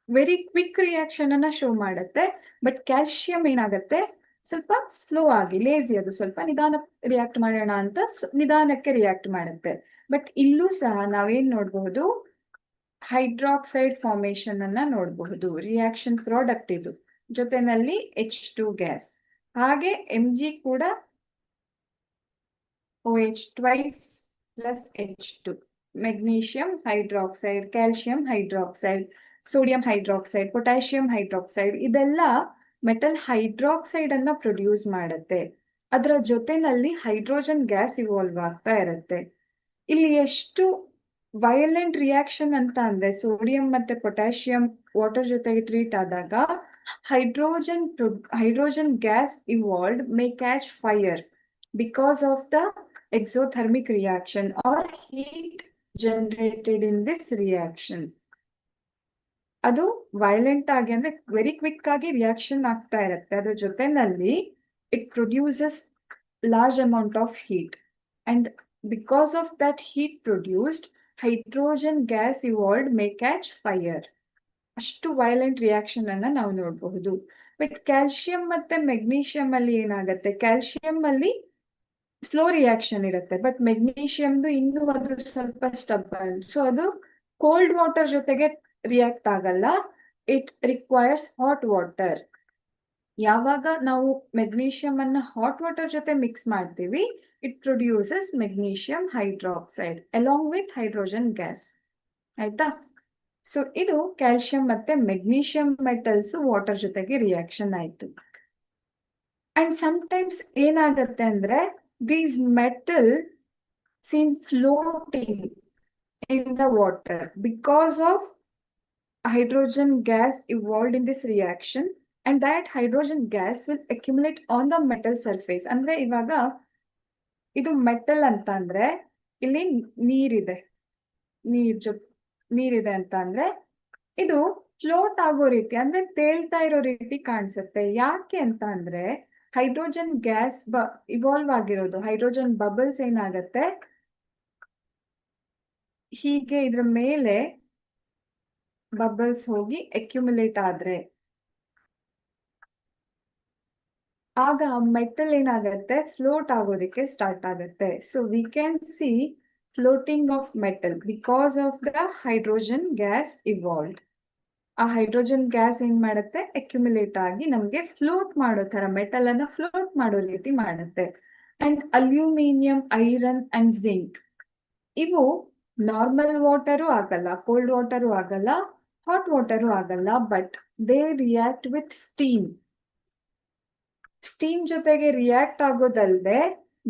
ವೆರಿ ಕ್ವಿಕ್ ರಿಯಾಕ್ಷನ್ ಅನ್ನ ಶೋ ಮಾಡುತ್ತೆ. ಬಟ್ ಕ್ಯಾಲ್ಸಿಯಂ ಏನಾಗುತ್ತೆ ಸ್ವಲ್ಪ ಸ್ಲೋ ಆಗಿ ಲೇಸಿ, ಅದು ಸ್ವಲ್ಪ ನಿಧಾನ ರಿಯಾಕ್ಟ್ ಮಾಡೋಣ ಅಂತ ನಿಧಾನಕ್ಕೆ ರಿಯಾಕ್ಟ್ ಮಾಡುತ್ತೆ. ಬಟ್ ಇಲ್ಲೂ ಸಹ ನಾವೇನ್ ನೋಡಬಹುದು, ಹೈಡ್ರಾಕ್ಸೈಡ್ ಫಾರ್ಮೇಶನ್ ಅನ್ನ ನೋಡಬಹುದು. ರಿಯಾಕ್ಷನ್ ಪ್ರಾಡಕ್ಟ್ ಇದು, ಜೊತೆನಲ್ಲಿ H2 ಗ್ಯಾಸ್. ಹಾಗೆ Mg ಕೂಡ OH twice plus H2. Magnesium hydroxide, calcium hydroxide, sodium hydroxide, potassium hydroxide ಇದೆಲ್ಲ ಮೆಟಲ್ ಹೈಡ್ರಾಕ್ಸೈಡ್ ಅನ್ನ ಪ್ರೊಡ್ಯೂಸ್ ಮಾಡುತ್ತೆ. ಅದರ ಜೊತೆನಲ್ಲಿ ಹೈಡ್ರೋಜನ್ ಗ್ಯಾಸ್ ಇವಾಲ್ವ್ ಆಗ್ತಾ ಇರುತ್ತೆ. ಇಲ್ಲಿ ಎಷ್ಟು ವೈಲೆಂಟ್ ರಿಯಾಕ್ಷನ್ ಅಂತ ಅಂದ್ರೆ ಸೋಡಿಯಂ ಮತ್ತೆ ಪೊಟ್ಯಾಷಿಯಂ ವಾಟರ್ ಜೊತೆಗೆ ಟ್ರೀಟ್ ಆದಾಗ hydrogen gas evolved May catch fire because of the exothermic reaction or heat generated in this reaction. ಅದು ವೈಲೆಂಟ್ ಆಗಿ ಅಂದ್ರೆ ವೆರಿ ಕ್ವಿಕ್ ಆಗಿ ರಿಯಾಕ್ಷನ್ ಆಗ್ತಾ ಇರುತ್ತೆ. ಅದ್ರ ಜೊತೆನಲ್ಲಿ it produces large amount of heat, and because of that heat produced hydrogen gas evolved May catch fire. ಅಷ್ಟು ವೈಲೆಂಟ್ ರಿಯಾಕ್ಷನ್ ಅನ್ನ ನಾವು ನೋಡಬಹುದು. ಬಟ್ ಕ್ಯಾಲ್ಸಿಯಂ ಮತ್ತೆ ಮೆಗ್ನೀಷಿಯಂ ಅಲ್ಲಿ ಏನಾಗುತ್ತೆ, ಕ್ಯಾಲ್ಸಿಯಂ ಅಲ್ಲಿ ಸ್ಲೋ ರಿಯಾಕ್ಷನ್ ಇರುತ್ತೆ. ಬಟ್ ಮೆಗ್ನೀಷಿಯಮ್ದು ಇನ್ನೂ ಅದು ಸ್ವಲ್ಪ ಸ್ಟಬ್ಬರ್ನ್, ಸೊ ಅದು ಕೋಲ್ಡ್ ವಾಟರ್ ಜೊತೆಗೆ ರಿಯಾಕ್ಟ್ ಆಗಲ್ಲ. It requires hot water. ಯಾವಾಗ ನಾವು ಮೆಗ್ನೀಷಿಯಂ ಅನ್ನ ಹಾಟ್ ವಾಟರ್ ಜೊತೆ ಮಿಕ್ಸ್ ಮಾಡ್ತೀವಿ, it produces magnesium hydroxide along with hydrogen gas. ಆಯ್ತಾ? ಸೊ ಇದು ಕ್ಯಾಲ್ಸಿಯಂ ಮತ್ತೆ ಮೆಗ್ನೀಷಿಯಂ ಮೆಟಲ್ಸ್ ವಾಟರ್ ಜೊತೆಗೆ ರಿಯಾಕ್ಷನ್ ಆಯ್ತು. ಅಂಡ್ ಸಮ್ಟೈಮ್ಸ್ ಏನಾಗುತ್ತೆ ಅಂದ್ರೆ these metal seem floating in the water because of hydrogen gas evolved in this reaction, and that hydrogen gas will accumulate on the metal surface. ಅಂದ್ರೆ ಇವಾಗ ಇದು ಮೆಟಲ್ ಅಂತ ಅಂದ್ರೆ ಇಲ್ಲಿ ನೀರಿದೆ ಅಂತ ಅಂದ್ರೆ ಇದು ಫ್ಲೋಟ್ ಆಗೋ ರೀತಿ ಅಂದ್ರೆ ತೇಲ್ತಾ ಇರೋ ರೀತಿ ಕಾಣಿಸುತ್ತೆ. ಯಾಕೆ ಅಂತ ಅಂದ್ರೆ ಹೈಡ್ರೋಜನ್ ಗ್ಯಾಸ್ ಇವಾಲ್ವ್ ಆಗಿರೋದು, ಹೈಡ್ರೋಜನ್ ಬಬಲ್ಸ್ ಏನಾಗತ್ತೆ ಹೀಗೆ ಇದ್ರ ಮೇಲೆ ಬಬಲ್ಸ್ ಹೋಗಿ ಅಕ್ಯುಮುಲೇಟ್ ಆದ್ರೆ ಆಗ ಮೆಟಲ್ ಏನಾಗತ್ತೆ ಫ್ಲೋಟ್ ಆಗೋದಕ್ಕೆ ಸ್ಟಾರ್ಟ್ ಆಗುತ್ತೆ. So we can see floating of metal because of the hydrogen gas evolved. ಆ ಹೈಡ್ರೋಜನ್ ಗ್ಯಾಸ್ ಏನ್ ಮಾಡುತ್ತೆ ಅಕ್ಯುಮುಲೇಟ್ ಆಗಿ ನಮ್ಗೆ ಫ್ಲೋಟ್ ಮಾಡೋ ತರ ಮೆಟಲ್ ಅನ್ನ ಫ್ಲೋಟ್ ಮಾಡೋ ರೀತಿ ಮಾಡುತ್ತೆ. And aluminium, iron and zinc ಇವು ನಾರ್ಮಲ್ ವಾಟರು ಆಗಲ್ಲ, ಕೋಲ್ಡ್ ವಾಟರು ಆಗಲ್ಲ, ಹಾಟ್ ವಾಟರು ಆಗಲ್ಲ, but they react with steam. Steam ಜೊತೆಗೆ ರಿಯಾಕ್ಟ್ ಆಗೋದಲ್ದೆ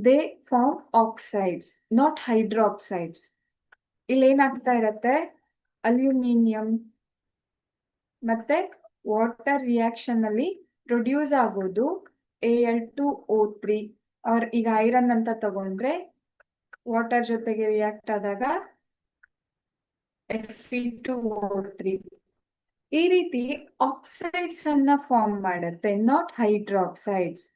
they form oxides, not hydroxides. ಇಲ್ಲಿ ಏನಾಗ್ತಾ ಇರತ್ತೆ ಅಲ್ಯೂಮಿನಿಯಂ ಮತ್ತೆ ವಾಟರ್ ರಿಯಾಕ್ಷನ್ ಅಲ್ಲಿ ಪ್ರೊಡ್ಯೂಸ್ ಆಗೋದು Al2O3, ಅವ್ರ ಈಗ ಐರನ್ ಅಂತ ತಗೊಂಡ್ರೆ ವಾಟರ್ ಜೊತೆಗೆ ರಿಯಾಕ್ಟ್ ಆದಾಗ Fe2O3. ಈ ರೀತಿ ಆಕ್ಸೈಡ್ಸ್ ಅನ್ನ ಫಾರ್ಮ್ ಮಾಡುತ್ತೆ, not hydroxides.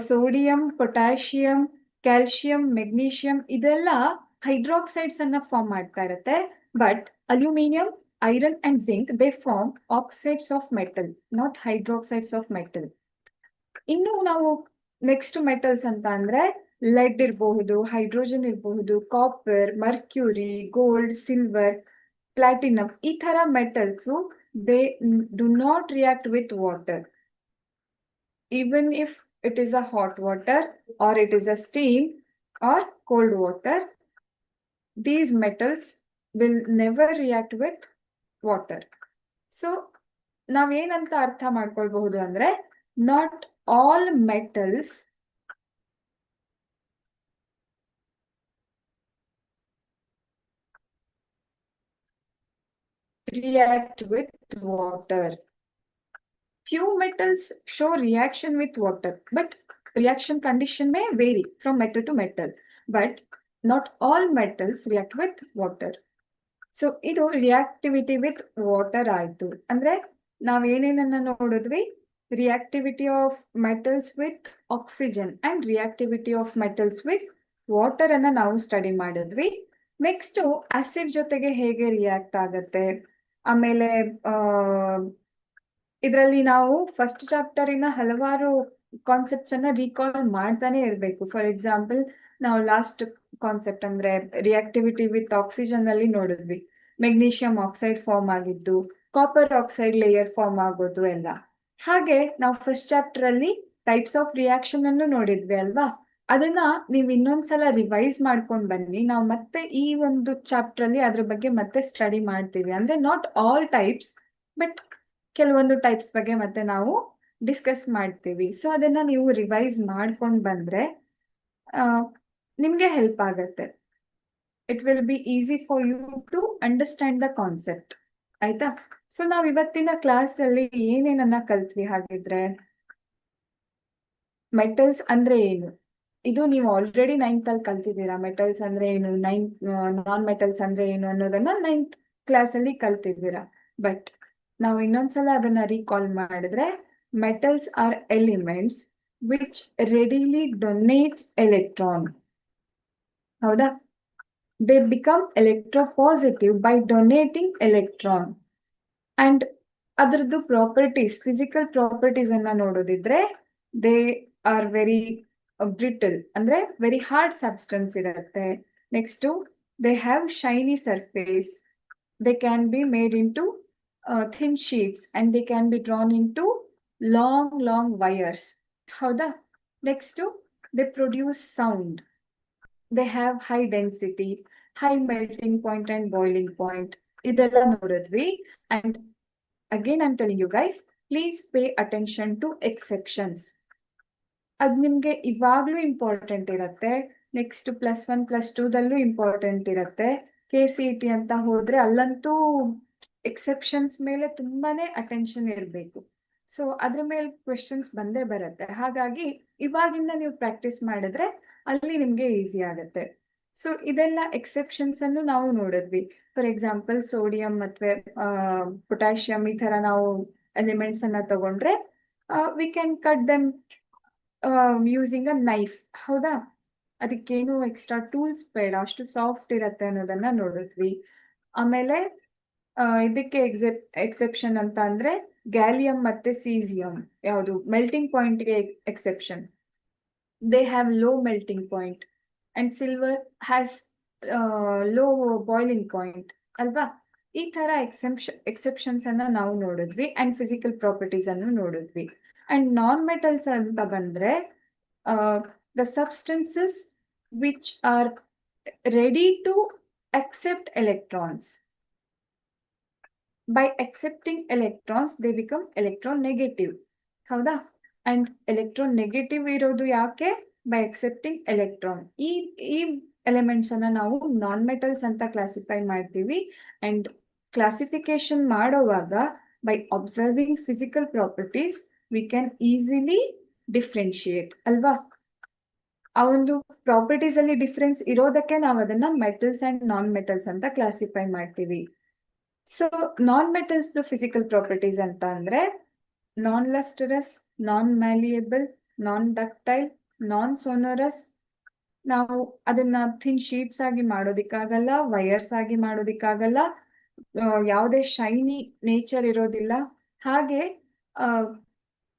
Sodium, potassium, calcium, magnesium ಇದೆಲ್ಲ ಹೈಡ್ರಾಕ್ಸೈಡ್ಸ್ ಅನ್ನ ಫಾರ್ಮ್ ಮಾಡ್ತಾ ಇರುತ್ತೆ. But aluminium, iron and zinc, they form oxides of metal, not hydroxides of metal. ಇನ್ನು ನಾವು ನೆಕ್ಸ್ಟ್ ಮೆಟಲ್ಸ್ ಅಂತ ಅಂದ್ರೆ ಲೆಡ್ ಇರಬಹುದು, ಹೈಡ್ರೋಜನ್ ಇರಬಹುದು, copper, mercury, gold, silver, platinum. ಈ ತರ metals they do not react with water. Even if it is a hot water or it is a steam or cold water, these metals will never react with water. So ನಾವೇನಂತ ಅರ್ಥ ಮಾಡ್ಕೊಳ್ಬಹುದು ಅಂದ್ರೆ not all metals react with water. Few metals show reaction with water, but reaction condition may vary from metal to metal. But not all metals react with water. So ಇದು ರಿಯಾಕ್ಟಿವಿಟಿ ವಿತ್ ವಾಟರ್ ಆಯ್ತು. ಅಂದ್ರೆ ನಾವೇನೇನನ್ನ ನೋಡಿದ್ವಿ, reactivity of metals with oxygen and reactivity of metals with water ಅನ್ನ ನಾವು ಸ್ಟಡಿ ಮಾಡಿದ್ವಿ. ನೆಕ್ಸ್ಟ್ ಆಸಿಡ್ ಜೊತೆಗೆ ಹೇಗೆ ರಿಯಾಕ್ಟ್ ಆಗುತ್ತೆ, ಆಮೇಲೆ ಇದರಲ್ಲಿ ನಾವು ಫಸ್ಟ್ ಚಾಪ್ಟರಿನ ಹಲವಾರು ಕಾನ್ಸೆಪ್ಟ್ಸ್ ಅನ್ನ ರೀಕಾಲ್ ಮಾಡ್ತಾನೆ ಇರಬೇಕು. ಫಾರ್ ಎಕ್ಸಾಂಪಲ್, ನಾವು ಲಾಸ್ಟ್ ಕಾನ್ಸೆಪ್ಟ್ ಅಂದ್ರೆ ರಿಯಾಕ್ಟಿವಿಟಿ ವಿತ್ ಆಕ್ಸಿಜನ್ ಅಲ್ಲಿ ನೋಡಿದ್ವಿ, ಮೆಗ್ನೀಷಿಯಂ ಆಕ್ಸೈಡ್ ಫಾರ್ಮ್ ಆಗಿದ್ದು, ಕಾಪರ್ ಆಕ್ಸೈಡ್ ಲೇಯರ್ ಫಾರ್ಮ್ ಆಗೋದು ಎಲ್ಲ. ಹಾಗೆ ನಾವು ಫಸ್ಟ್ ಚಾಪ್ಟರ್ ಅಲ್ಲಿ ಟೈಪ್ಸ್ ಆಫ್ ರಿಯಾಕ್ಷನ್ ಅನ್ನು ನೋಡಿದ್ವಿ ಅಲ್ವಾ. ಅದನ್ನ ನೀವು ಇನ್ನೊಂದ್ಸಲ ರಿವೈಸ್ ಮಾಡ್ಕೊಂಡು ಬನ್ನಿ. ನಾವು ಮತ್ತೆ ಈ ಒಂದು ಚಾಪ್ಟರ್ ಅಲ್ಲಿ ಅದ್ರ ಬಗ್ಗೆ ಮತ್ತೆ ಸ್ಟಡಿ ಮಾಡ್ತೀವಿ. ಅಂದ್ರೆ ನಾಟ್ ಆಲ್ ಟೈಪ್ಸ್, ಬಟ್ ಕೆಲವೊಂದು ಟೈಪ್ಸ್ ಬಗ್ಗೆ ಮತ್ತೆ ನಾವು ಡಿಸ್ಕಸ್ ಮಾಡ್ತೀವಿ. ಸೊ ಅದನ್ನ ನೀವು ರಿವೈಸ್ ಮಾಡ್ಕೊಂಡು ಬಂದ್ರೆ ನಿಮ್ಗೆ ಹೆಲ್ಪ್ ಆಗತ್ತೆ. It will be easy for you to understand the concept. ಆಯ್ತಾ? ಸೊ ನಾವ್ ಇವತ್ತಿನ ಕ್ಲಾಸ್ ಅಲ್ಲಿ ಏನೇನನ್ನ ಕಲ್ತ್ವಿ ಹಾಗಿದ್ರೆ, ಮೆಟಲ್ಸ್ ಅಂದ್ರೆ ಏನು, ಇದು ನೀವು ಆಲ್ರೆಡಿ 9th ಅಲ್ಲಿ ಕಲ್ತಿದ್ದೀರಾ. ಮೆಟಲ್ಸ್ ಅಂದ್ರೆ ಏನು, ನಾನ್ ಮೆಟಲ್ಸ್ ಅಂದ್ರೆ ಏನು ಅನ್ನೋದನ್ನ 9th ಕ್ಲಾಸ್ ಅಲ್ಲಿ ಕಲ್ತಿದ್ದೀರಾ. ಬಟ್ ನಾವು ಇನ್ನೊಂದ್ಸಲ ಅದನ್ನ ರೀಕಾಲ್ ಮಾಡಿದ್ರೆ, metals are elements which readily donates electron. ಹೌದಾ? They become electropositive by donating electron. And ಅದರದ್ದು ಪ್ರಾಪರ್ಟೀಸ್, ಫಿಸಿಕಲ್ ಪ್ರಾಪರ್ಟೀಸ್ ಅನ್ನ ನೋಡೋದಿದ್ರೆ, ದೇ ಆರ್ ವೆರಿ ಬ್ರಿಟಲ್, ಅಂದ್ರೆ ವೆರಿ ಹಾರ್ಡ್ ಸಬ್ಸ್ಟೆನ್ಸ್ ಇರುತ್ತೆ. Next they have shiny surface, they can be made into thin sheets and they can be drawn into long wires. ಹೌದಾ? Next they produce sound, they have high density, high melting point and boiling point. ಇದೆಲ್ಲ ನೋಡಿದ್ವಿ. And again I'm telling you guys, please pay attention to exceptions. ಅದ್ ನಿಮ್ಗೆ ಇವಾಗ್ಲೂ ಇಂಪಾರ್ಟೆಂಟ್ ಇರತ್ತೆ. ನೆಕ್ಸ್ಟ್ +1 +2 ದಲ್ಲೂ ಇಂಪಾರ್ಟೆಂಟ್ ಇರತ್ತೆ. KCET ಅಂತ ಹೋದ್ರೆ ಅಲ್ಲಂತೂ ಎಕ್ಸೆಪ್ಷನ್ಸ್ ಮೇಲೆ ತುಂಬಾನೇ ಅಟೆನ್ಷನ್ ಇರಬೇಕು. ಸೊ ಅದ್ರ ಮೇಲೆ ಕ್ವೆಶನ್ಸ್ ಬಂದೇ ಬರುತ್ತೆ. ಹಾಗಾಗಿ ಇವಾಗಿಂದ ನೀವು ಪ್ರಾಕ್ಟೀಸ್ ಮಾಡಿದ್ರೆ ಅಲ್ಲಿ ನಿಮ್ಗೆ ಈಸಿ ಆಗುತ್ತೆ. ಸೊ ಇದೆಲ್ಲ ಎಕ್ಸೆಪ್ಷನ್ಸ್ ಅನ್ನು ನಾವು ನೋಡಿದ್ವಿ. ಫಾರ್ ಎಕ್ಸಾಂಪಲ್, ಸೋಡಿಯಂ ಮತ್ತೆ ಪೊಟ್ಯಾಷಿಯಂ ಈ ತರ ನಾವು ಎಲಿಮೆಂಟ್ಸ್ ಅನ್ನ ತಗೊಂಡ್ರೆ V can cut them using a knife. ಹೌದಾ? ಅದಕ್ಕೇನು ಎಕ್ಸ್ಟ್ರಾ ಟೂಲ್ಸ್ ಬೇಡ, ಅಷ್ಟು ಸಾಫ್ಟ್ ಇರತ್ತೆ ಅನ್ನೋದನ್ನ ನೋಡಿದ್ವಿ. ಆಮೇಲೆ ಇದಕ್ಕೆ ಎಕ್ಸೆಪ್ಷನ್ ಅಂತ ಅಂದ್ರೆ ಗ್ಯಾಲಿಯಂ ಮತ್ತೆ ಸೀಸಿಯಂ, ಯಾವುದು ಮೆಲ್ಟಿಂಗ್ ಪಾಯಿಂಟ್ಗೆ exception. They have low melting point and silver has low boiling point ಅಲ್ವಾ. ಈ ತರ ಎಕ್ಸೆಪ್ಷನ್ಸ್ ಅನ್ನ ನಾವು ನೋಡಿದ್ವಿ. ಅಂಡ್ ಫಿಸಿಕಲ್ ಪ್ರಾಪರ್ಟೀಸ್ ಅನ್ನು ನೋಡಿದ್ವಿ. ಅಂಡ್ ನಾನ್ ಮೆಟಲ್ಸ್ ಅಂತ ಬಂದ್ರೆ, the substances which are ready to accept electrons. By accepting electrons, they become electronegative. ಹೌದಾ? ಅಂಡ್ ಎಲೆಕ್ಟ್ರೋನೆಗೆಟಿವ್ ಇರೋದು ಯಾಕೆ? By accepting electron. ಈ ಎಲಿಮೆಂಟ್ಸ್ ಅನ್ನ ನಾವು ನಾನ್ ಮೆಟಲ್ಸ್ ಅಂತ ಕ್ಲಾಸಿಫೈ ಮಾಡ್ತೀವಿ. ಅಂಡ್ ಕ್ಲಾಸಿಫಿಕೇಶನ್ ಮಾಡೋವಾಗ by observing physical properties we can easily differentiate ಅಲ್ವಾ. ಆ ಒಂದು ಪ್ರಾಪರ್ಟೀಸ್ ಅಲ್ಲಿ ಡಿಫ್ರೆನ್ಸ್ ಇರೋದಕ್ಕೆ ನಾವು ಅದನ್ನ ಮೆಟಲ್ಸ್ ಅಂಡ್ ನಾನ್ ಮೆಟಲ್ಸ್ ಅಂತ ಕ್ಲಾಸಿಫೈ ಮಾಡ್ತೀವಿ. So non metals physical properties ಅಂತ ಅಂದ್ರೆ, ನಾನ್ ಲಸ್ಟರಸ್, ನಾನ್ ಮ್ಯಾಲಿಯಬಲ್, ನಾನ್ ಡಕ್ಟೈಲ್, ನಾನ್ ಸೋನರಸ್. ನಾವು ಅದನ್ನ ಥಿನ್ ಶೀಟ್ಸ್ ಆಗಿ ಮಾಡೋದಿಕ್ಕಾಗಲ್ಲ, ವೈರ್ಸ್ ಆಗಿ ಮಾಡೋದಿಕ್ಕಾಗಲ್ಲ, ಯಾವುದೇ ಶೈನಿ ನೇಚರ್ ಇರೋದಿಲ್ಲ. ಹಾಗೆ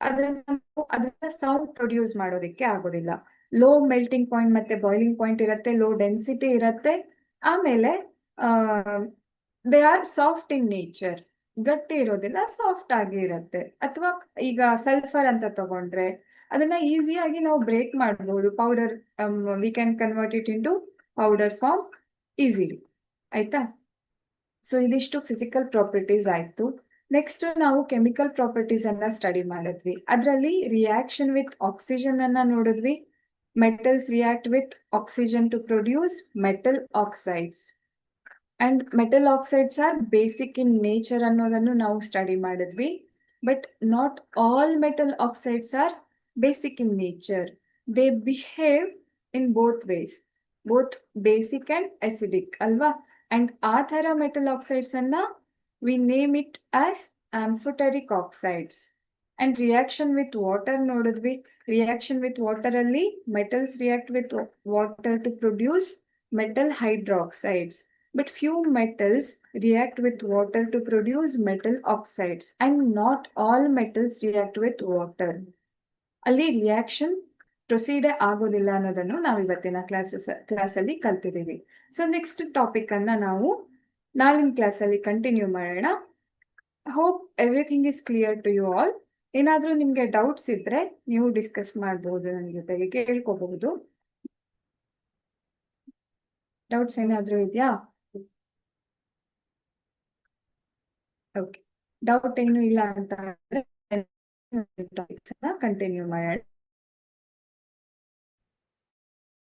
ಅದನ್ನ ಸೌಂಡ್ ಪ್ರೊಡ್ಯೂಸ್ ಮಾಡೋದಿಕ್ಕೆ ಆಗೋದಿಲ್ಲ. ಲೋ ಮೆಲ್ಟಿಂಗ್ ಪಾಯಿಂಟ್ ಮತ್ತೆ ಬಾಯ್ಲಿಂಗ್ ಪಾಯಿಂಟ್ ಇರುತ್ತೆ, ಲೋ ಡೆನ್ಸಿಟಿ ಇರುತ್ತೆ. ಆಮೇಲೆ they are soft in nature, ಗಟ್ಟಿ ಇರೋದಿಲ್ಲ, ಸಾಫ್ಟ್ ಆಗಿ ಇರುತ್ತೆ. ಅಥವಾ ಈಗ ಸಲ್ಫರ್ ಅಂತ ತಗೊಂಡ್ರೆ ಅದನ್ನ ಈಸಿಯಾಗಿ ನಾವು ಬ್ರೇಕ್ ಮಾಡಬಹುದು. Powder, we can convert it into powder form easily. ಆಯ್ತಾ? ಸೊ ಇದಿಷ್ಟು ಫಿಸಿಕಲ್ ಪ್ರಾಪರ್ಟೀಸ್ ಆಯ್ತು. ನೆಕ್ಸ್ಟ್ ನಾವು ಕೆಮಿಕಲ್ ಪ್ರಾಪರ್ಟೀಸ್ ಅನ್ನ ಸ್ಟಡಿ ಮಾಡಿದ್ವಿ. ಅದರಲ್ಲಿ ರಿಯಾಕ್ಷನ್ ವಿತ್ ಆಕ್ಸಿಜನ್ ಅನ್ನ ನೋಡಿದ್ವಿ. Metals react with oxygen to produce metal oxides. And metal oxides are basic in nature ಅನ್ನೋದನ್ನು ನಾವು ಸ್ಟಡಿ ಮಾಡಿದ್ವಿ. But not all metal oxides are basic in nature. They behave in both ways. Both basic and acidic ಅಲ್ವಾ. ಅಂಡ್ ಆ ಥರ ಮೆಟಲ್ ಆಕ್ಸೈಡ್ಸ್ ಅನ್ನ we name it as amphoteric oxides. And reaction with water ನೋಡಿದ್ವಿ. ರಿಯಾಕ್ಷನ್ ವಿತ್ ವಾಟರ್ ಅಲ್ಲಿ metals react with water to produce metal hydroxides, but few metals react with water to produce metal oxides, and not all metals react with water. ಅಲ್ಲಿ ರಿಯಾಕ್ಷನ್ ಪ್ರೊಸೀಡ್ ಆಗೋದಿಲ್ಲ ಅನ್ನೋದನ್ನು ನಾವು ಇವತ್ತಿನ ಕ್ಲಾಸಲ್ಲಿ ಕಲ್ತಿದ್ದೀವಿ. ಸೊ ನೆಕ್ಸ್ಟ್ ಟಾಪಿಕ್ ಅನ್ನ ನಾವು ನಾಳಿನ ಕ್ಲಾಸಲ್ಲಿ ಕಂಟಿನ್ಯೂ ಮಾಡೋಣ. Hope everything is clear to you all. ಏನಾದರೂ ನಿಮಗೆ ಡೌಟ್ಸ್ ಇದ್ರೆ ನೀವು ಡಿಸ್ಕಸ್ ಮಾಡ್ಬೋದು, ನನ್ನ ಜೊತೆಗೆ ಕೇಳ್ಕೋಬಹುದು. ಡೌಟ್ಸ್ ಏನಾದರೂ ಇದೆಯಾ? ಓಕೆ, ಡೌಟ್ ಏನು ಇಲ್ಲ ಅಂತ ಕಂಟಿನ್ಯೂ ಮಾಡೋಣ.